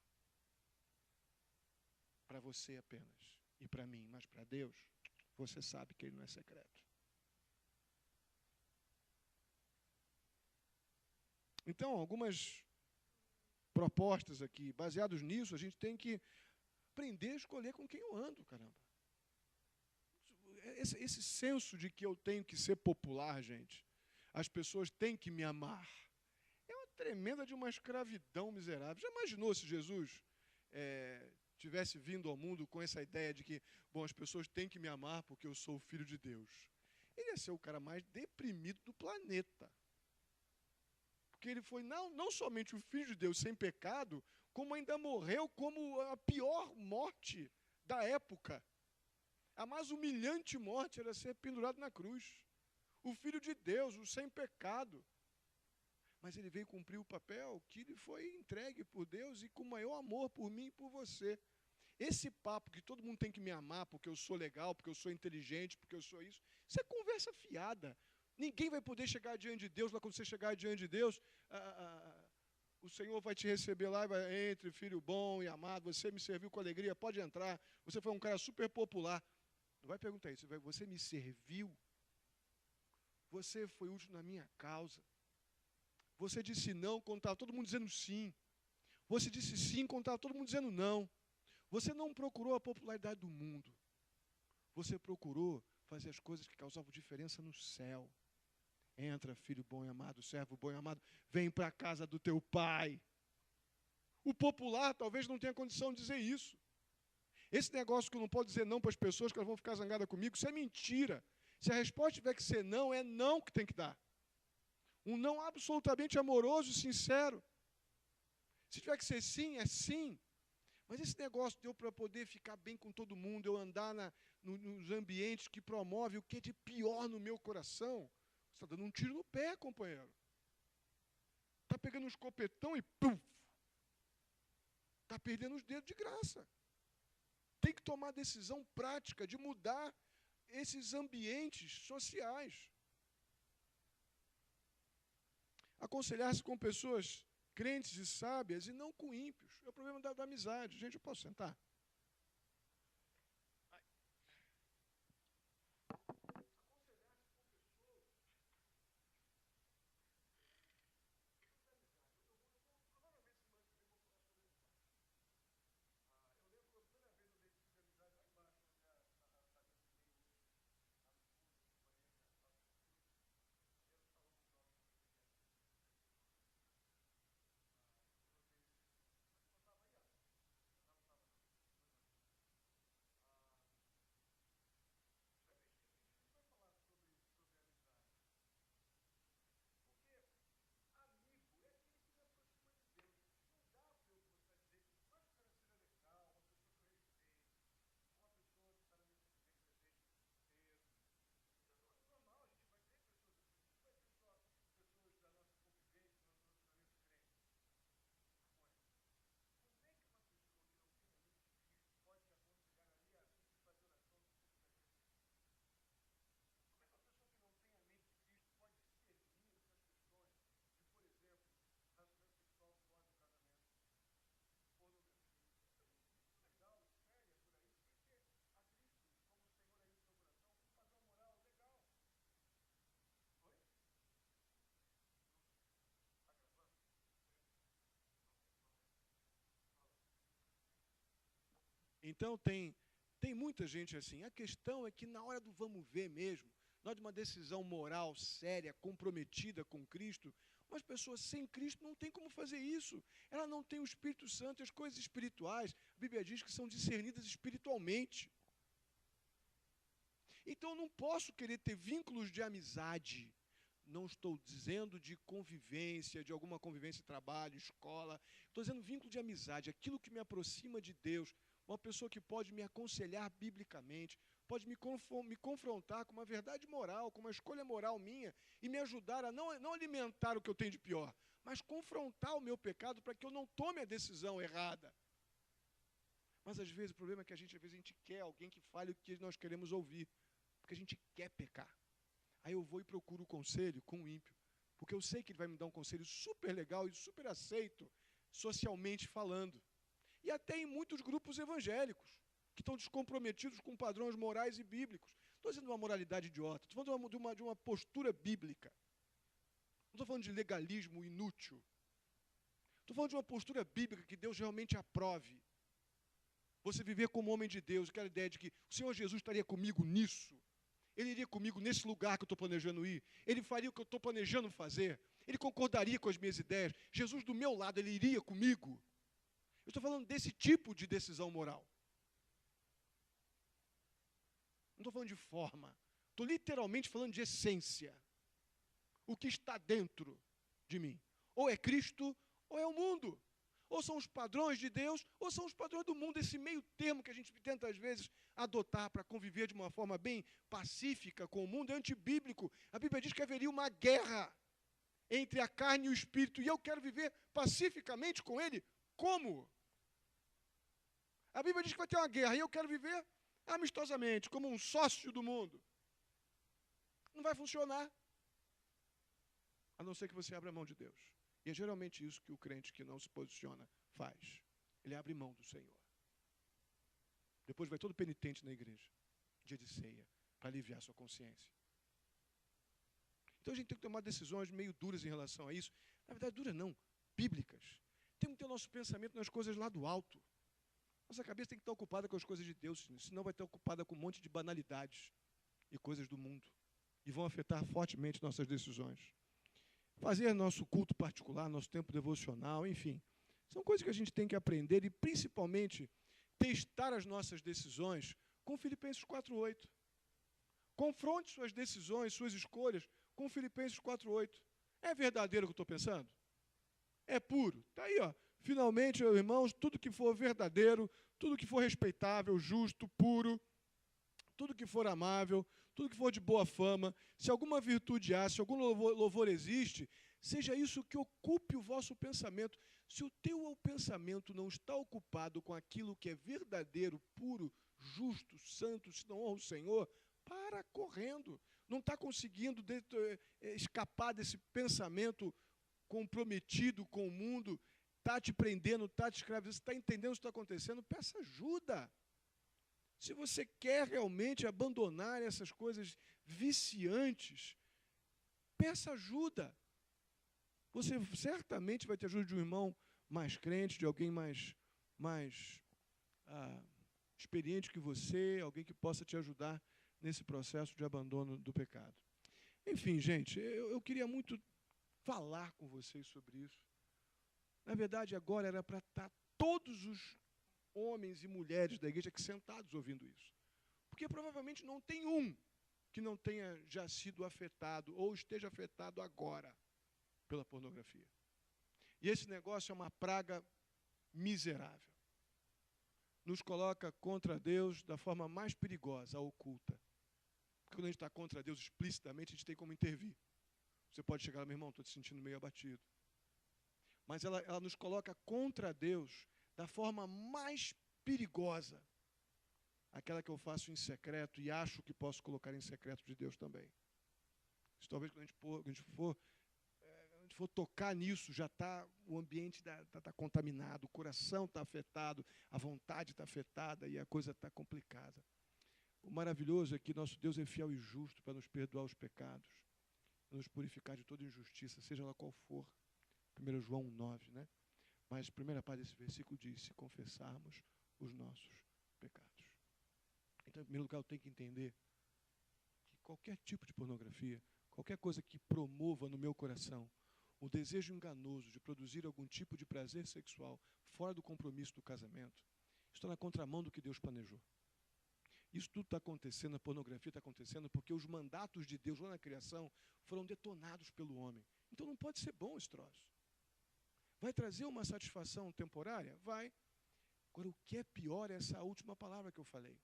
Para você apenas, e para mim, mas para Deus, você sabe que ele não é secreto. Então, algumas propostas aqui, baseados nisso, a gente tem que aprender a escolher com quem eu ando, caramba. Esse senso de que eu tenho que ser popular, gente, as pessoas têm que me amar, é uma tremenda de uma escravidão miserável. Já imaginou se Jesus tivesse vindo ao mundo com essa ideia de que, bom, as pessoas têm que me amar porque eu sou o filho de Deus? Ele ia ser o cara mais deprimido do planeta. Porque ele foi não somente o Filho de Deus sem pecado, como ainda morreu como a pior morte da época. A mais humilhante morte era ser pendurado na cruz. O Filho de Deus, o sem pecado. Mas ele veio cumprir o papel que lhe foi entregue por Deus e com maior amor por mim e por você. Esse papo que todo mundo tem que me amar porque eu sou legal, porque eu sou inteligente, porque eu sou isso é conversa fiada. Ninguém vai poder chegar diante de Deus, lá quando você chegar diante de Deus, o Senhor vai te receber lá, vai, entre, filho bom e amado, você me serviu com alegria, pode entrar, você foi um cara super popular. Não vai perguntar isso, você me serviu, você foi útil na minha causa, você disse não quando estava todo mundo dizendo sim, você disse sim quando estava todo mundo dizendo não, você não procurou a popularidade do mundo, você procurou fazer as coisas que causavam diferença no céu. Entra, filho bom e amado, servo bom e amado, vem para a casa do teu pai. O popular talvez não tenha condição de dizer isso. Esse negócio que eu não posso dizer não para as pessoas, que elas vão ficar zangadas comigo, isso é mentira. Se a resposta tiver que ser não, é não que tem que dar. Um não absolutamente amoroso e sincero. Se tiver que ser sim, é sim. Mas esse negócio deu para poder ficar bem com todo mundo, eu andar nos ambientes que promovem o que é de pior no meu coração. Você está dando um tiro no pé, companheiro. Está pegando um escopetão e pum! Está perdendo os dedos de graça. Tem que tomar decisão prática de mudar esses ambientes sociais. Aconselhar-se com pessoas crentes e sábias e não com ímpios. É o problema da amizade. Gente, eu posso sentar? Então, tem muita gente assim. A questão é que na hora do vamos ver mesmo, na hora de uma decisão moral, séria, comprometida com Cristo, umas pessoas sem Cristo não tem como fazer isso. Ela não tem o Espírito Santo e as coisas espirituais. A Bíblia diz que são discernidas espiritualmente. Então, eu não posso querer ter vínculos de amizade. Não estou dizendo de convivência, de alguma convivência, trabalho, escola. Estou dizendo vínculo de amizade, aquilo que me aproxima de Deus. Uma pessoa que pode me aconselhar biblicamente, pode me confrontar com uma verdade moral, com uma escolha moral minha, e me ajudar a não alimentar o que eu tenho de pior, mas confrontar o meu pecado para que eu não tome a decisão errada. Mas às vezes o problema é que às vezes a gente quer alguém que fale o que nós queremos ouvir, porque a gente quer pecar. Aí eu vou e procuro o conselho com o ímpio, porque eu sei que ele vai me dar um conselho super legal e super aceito, socialmente falando. E até em muitos grupos evangélicos, que estão descomprometidos com padrões morais e bíblicos. Estou dizendo uma moralidade idiota, estou falando de uma postura bíblica. Não estou falando de legalismo inútil. Estou falando de uma postura bíblica que Deus realmente aprove. Você viver como homem de Deus, aquela ideia de que o Senhor Jesus estaria comigo nisso. Ele iria comigo nesse lugar que eu estou planejando ir. Ele faria o que eu estou planejando fazer. Ele concordaria com as minhas ideias. Jesus do meu lado, ele iria comigo. Eu estou falando desse tipo de decisão moral. Não estou falando de forma. Estou literalmente falando de essência. O que está dentro de mim. Ou é Cristo, ou é o mundo. Ou são os padrões de Deus, ou são os padrões do mundo. Esse meio termo que a gente tenta, às vezes, adotar para conviver de uma forma bem pacífica com o mundo é antibíblico. A Bíblia diz que haveria uma guerra entre a carne e o espírito, e eu quero viver pacificamente com ele. Como? A Bíblia diz que vai ter uma guerra, e eu quero viver amistosamente, como um sócio do mundo. Não vai funcionar, a não ser que você abra a mão de Deus. E é geralmente isso que o crente que não se posiciona faz. Ele abre mão do Senhor. Depois vai todo penitente na igreja, dia de ceia, para aliviar sua consciência. Então a gente tem que tomar decisões meio duras em relação a isso. Na verdade, duras não, bíblicas. Temos que ter o nosso pensamento nas coisas lá do alto. Nossa cabeça tem que estar ocupada com as coisas de Deus, senão vai estar ocupada com um monte de banalidades e coisas do mundo. E vão afetar fortemente nossas decisões. Fazer nosso culto particular, nosso tempo devocional, enfim. São coisas que a gente tem que aprender e, principalmente, testar as nossas decisões com Filipenses 4:8. Confronte suas decisões, suas escolhas com Filipenses 4:8. É verdadeiro o que eu estou pensando? É puro? Está aí, ó. Finalmente, meus irmãos, tudo que for verdadeiro, tudo que for respeitável, justo, puro, tudo que for amável, tudo que for de boa fama, se alguma virtude há, se algum louvor existe, seja isso que ocupe o vosso pensamento. Se o teu pensamento não está ocupado com aquilo que é verdadeiro, puro, justo, santo, se não honra o Senhor, para correndo. Não está conseguindo escapar desse pensamento comprometido com o mundo, está te prendendo, está te escravizando, você está entendendo o que está acontecendo, peça ajuda. Se você quer realmente abandonar essas coisas viciantes, peça ajuda. Você certamente vai ter ajuda de um irmão mais crente, de alguém mais experiente que você, alguém que possa te ajudar nesse processo de abandono do pecado. Enfim, gente, eu queria muito falar com vocês sobre isso. Na verdade, agora era para estar todos os homens e mulheres da igreja aqui sentados ouvindo isso. Porque provavelmente não tem um que não tenha já sido afetado ou esteja afetado agora pela pornografia. E esse negócio é uma praga miserável. Nos coloca contra Deus da forma mais perigosa, oculta. Porque quando a gente está contra Deus explicitamente, a gente tem como intervir. Você pode chegar lá, meu irmão, estou te sentindo meio abatido. Mas ela nos coloca contra Deus da forma mais perigosa. Aquela que eu faço em secreto e acho que posso colocar em secreto de Deus também. Isso, talvez quando a gente for tocar nisso, já está o ambiente está contaminado, o coração está afetado, a vontade está afetada e a coisa está complicada. O maravilhoso é que nosso Deus é fiel e justo para nos perdoar os pecados, nos purificar de toda injustiça, seja ela qual for. 1 João 1:9, né? Mas a primeira parte desse versículo diz, se confessarmos os nossos pecados. Então, em primeiro lugar, eu tenho que entender que qualquer tipo de pornografia, qualquer coisa que promova no meu coração o desejo enganoso de produzir algum tipo de prazer sexual fora do compromisso do casamento, está na contramão do que Deus planejou. Isso tudo está acontecendo, a pornografia está acontecendo porque os mandatos de Deus lá na criação foram detonados pelo homem. Então não pode ser bom esse troço. Vai trazer uma satisfação temporária? Vai. Agora, o que é pior é essa última palavra que eu falei.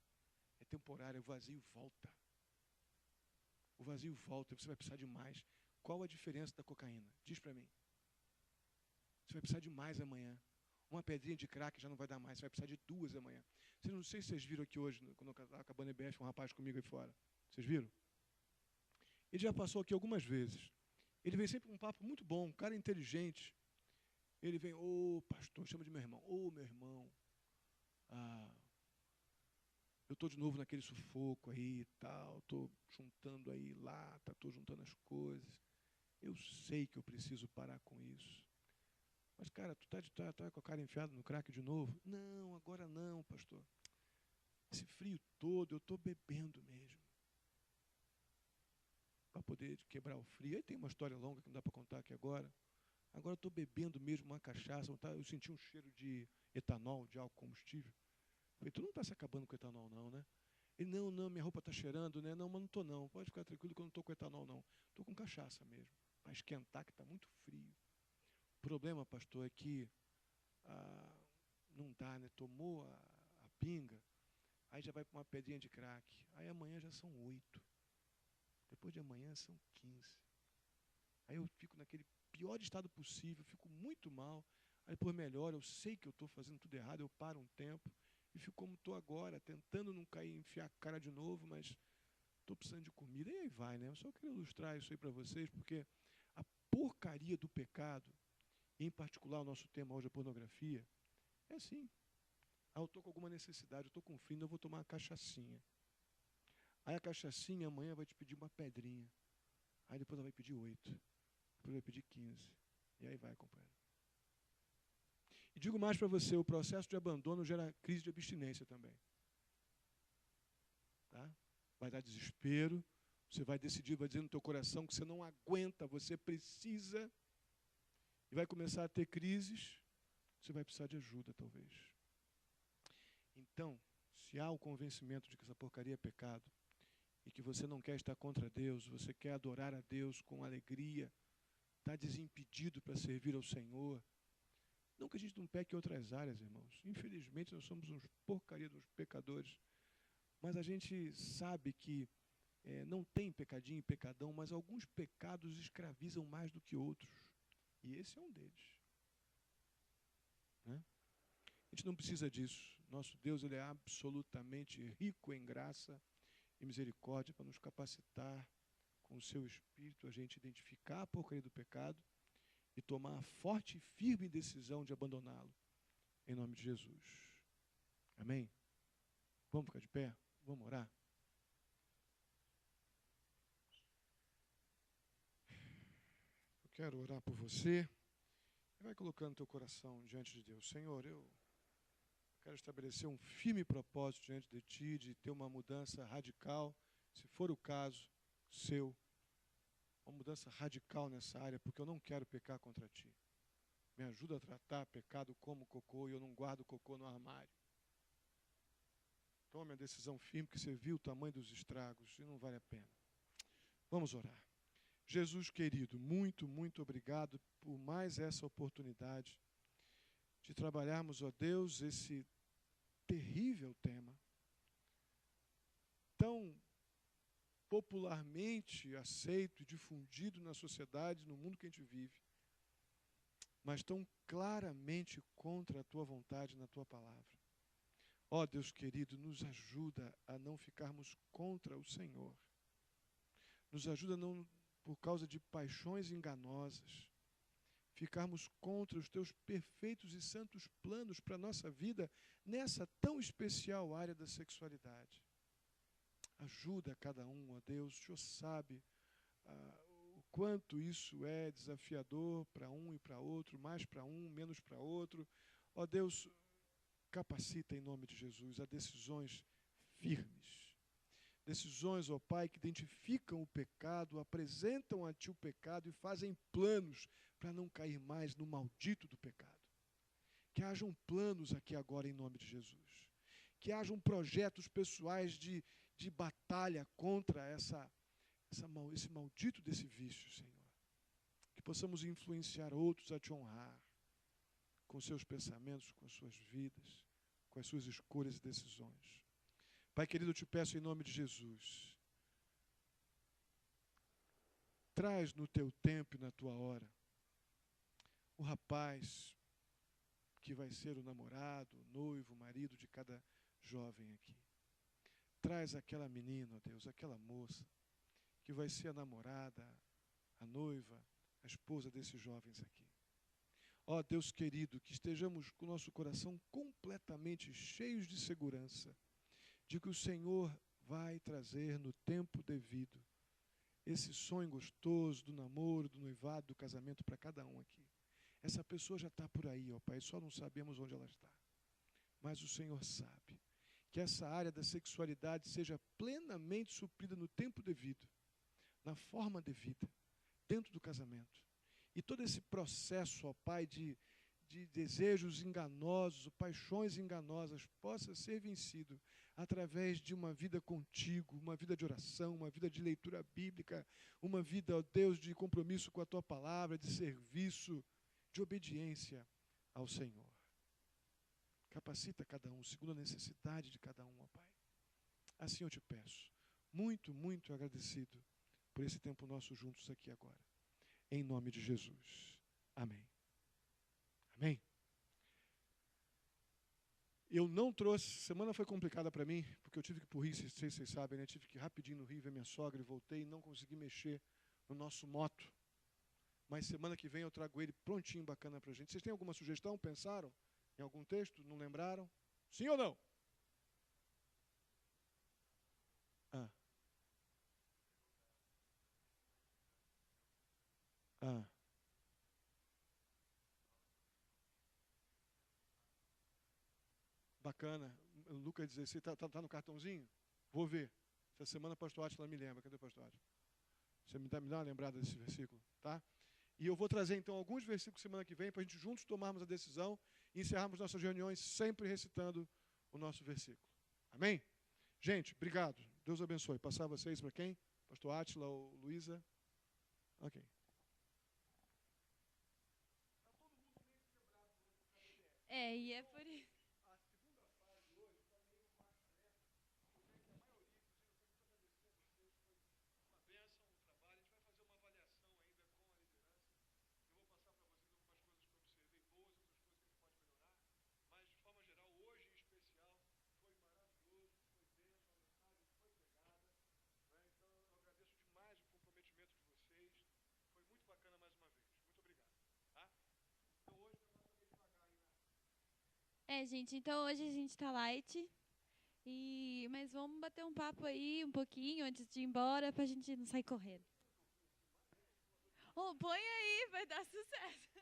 É temporária, o vazio volta. O vazio volta, você vai precisar de mais. Qual a diferença da cocaína? Diz para mim. Você vai precisar de mais amanhã. Uma pedrinha de crack já não vai dar mais, você vai precisar de 2 amanhã. Não sei se vocês viram aqui hoje, quando eu estava acabando a EBF, um rapaz comigo aí fora. Vocês viram? Ele já passou aqui algumas vezes. Ele vem sempre com um papo muito bom, um cara inteligente. Ele vem, pastor, chama de meu irmão. Meu irmão, eu estou de novo naquele sufoco aí e tal, estou juntando aí lata, estou juntando as coisas. Eu sei que eu preciso parar com isso. Mas, cara, tu tá com a cara enfiada no crack de novo? Não, agora não, pastor. Esse frio todo, eu estou bebendo mesmo. Para poder quebrar o frio. Aí tem uma história longa que não dá para contar aqui agora. Agora eu estou bebendo mesmo uma cachaça. Eu senti um cheiro de etanol, de álcool combustível. Falei, tu não está se acabando com etanol não, né? Ele, não, minha roupa está cheirando, né? Não, mas não estou não. Pode ficar tranquilo que eu não estou com etanol não. Estou com cachaça mesmo. Para esquentar, que está muito frio. problema, pastor, é que não dá, né? Tomou a pinga, aí já vai para uma pedrinha de crack. Aí amanhã já são 8. Depois de amanhã são 15. Aí eu fico naquele pior estado possível, fico muito mal. Aí depois melhora, eu sei que eu estou fazendo tudo errado, eu paro um tempo e fico como estou agora, tentando não cair, enfiar a cara de novo, mas estou precisando de comida. E aí vai, né? Eu só queria ilustrar isso aí para vocês, porque a porcaria do pecado, em particular o nosso tema hoje, a pornografia, é assim. Eu estou com alguma necessidade, eu estou com frio, eu vou tomar uma cachaçinha. Aí a cachaçinha amanhã vai te pedir uma pedrinha. Aí depois ela vai pedir 8. Depois vai pedir 15. E aí vai, companheiro. E digo mais para você, o processo de abandono gera crise de abstinência também. Tá? Vai dar desespero, você vai decidir, vai dizer no teu coração que você não aguenta, você precisa, e vai começar a ter crises, você vai precisar de ajuda, talvez. Então, se há o convencimento de que essa porcaria é pecado, e que você não quer estar contra Deus, você quer adorar a Deus com alegria, está desimpedido para servir ao Senhor, não que a gente não peque em outras áreas, irmãos. Infelizmente, nós somos uns porcaria dos pecadores. Mas a gente sabe que não tem pecadinho e pecadão, mas alguns pecados escravizam mais do que outros. E esse é um deles. Né? A gente não precisa disso. Nosso Deus, ele é absolutamente rico em graça e misericórdia para nos capacitar com o seu Espírito a gente identificar a porcaria do pecado e tomar a forte e firme decisão de abandoná-lo, em nome de Jesus. Amém? Vamos ficar de pé? Vamos orar? Eu quero orar por você. Vai colocando teu coração diante de Deus. Senhor, eu quero estabelecer um firme propósito diante de Ti, de ter uma mudança radical, se for o caso seu, uma mudança radical nessa área, porque eu não quero pecar contra Ti. Me ajuda a tratar pecado como cocô e eu não guardo cocô no armário. Tome a decisão firme, porque você viu o tamanho dos estragos e não vale a pena. Vamos orar. Jesus querido, muito, muito obrigado por mais essa oportunidade de trabalharmos, ó Deus, esse terrível tema, tão popularmente aceito e difundido na sociedade, no mundo que a gente vive, mas tão claramente contra a Tua vontade na Tua palavra. Ó Deus querido, nos ajuda a não ficarmos contra o Senhor. Nos ajuda a não, por causa de paixões enganosas, ficarmos contra os Teus perfeitos e santos planos para a nossa vida nessa tão especial área da sexualidade. Ajuda cada um, ó Deus. O Senhor sabe o quanto isso é desafiador para um e para outro, mais para um, menos para outro. Ó Deus, capacita em nome de Jesus a decisões firmes. Decisões, ó Pai, que identificam o pecado, apresentam a Ti o pecado e fazem planos para não cair mais no maldito do pecado. Que hajam planos aqui agora em nome de Jesus. Que hajam projetos pessoais de batalha contra esse maldito desse vício, Senhor. Que possamos influenciar outros a Te honrar com seus pensamentos, com as suas vidas, com as suas escolhas e decisões. Pai querido, eu Te peço em nome de Jesus, traz no Teu tempo e na Tua hora o rapaz que vai ser o namorado, o noivo, o marido de cada jovem aqui. Traz aquela menina, ó Deus, aquela moça, que vai ser a namorada, a noiva, a esposa desses jovens aqui. Ó Deus querido, que estejamos com o nosso coração completamente cheios de segurança, de que o Senhor vai trazer no tempo devido esse sonho gostoso do namoro, do noivado, do casamento para cada um aqui. Essa pessoa já está por aí, ó Pai, só não sabemos onde ela está. Mas o Senhor sabe. Que essa área da sexualidade seja plenamente suprida no tempo devido, na forma devida, dentro do casamento. E todo esse processo, ó Pai, de desejos enganosos, paixões enganosas, possa ser vencido através de uma vida contigo, uma vida de oração, uma vida de leitura bíblica, uma vida, ó Deus, de compromisso com a Tua palavra, de serviço, de obediência ao Senhor. Capacita cada um, segundo a necessidade de cada um, ó Pai. Assim eu te peço, muito, muito agradecido por esse tempo nosso juntos aqui agora. Em nome de Jesus. Amém. Amém. Eu não trouxe, semana foi complicada para mim, porque eu tive que ir para o Rio, sei se vocês sabem, né? Tive que ir rapidinho no Rio ver minha sogra e voltei e não consegui mexer no nosso moto. Mas semana que vem eu trago ele prontinho, bacana para a gente. Vocês têm alguma sugestão? Pensaram em algum texto? Não lembraram? Sim ou não? Ah. Ah. Bacana. Lucas 16, tá no cartãozinho? Vou ver. Essa semana o pastor Átila me lembra. Cadê o pastor Átila? Você me dá uma lembrada desse versículo, tá? E eu vou trazer então alguns versículos semana que vem para a gente juntos tomarmos a decisão e encerrarmos nossas reuniões sempre recitando o nosso versículo. Amém? Gente, obrigado. Deus abençoe. Passar vocês para quem? Pastor Átila ou Luísa? Ok. E é por isso. Gente, então hoje a gente tá light. Mas vamos bater um papo aí um pouquinho antes de ir embora pra gente não sair correndo. Põe aí, vai dar sucesso.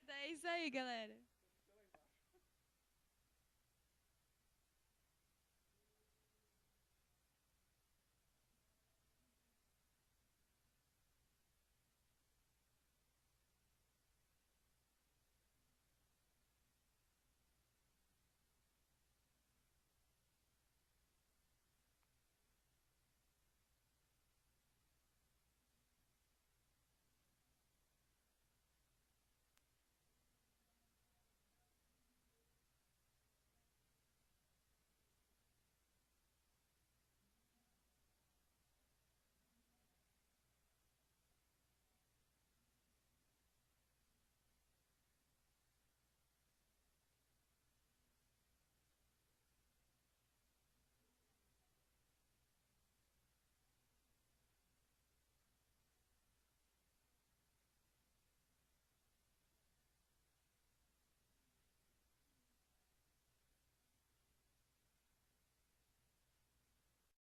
É isso aí, galera.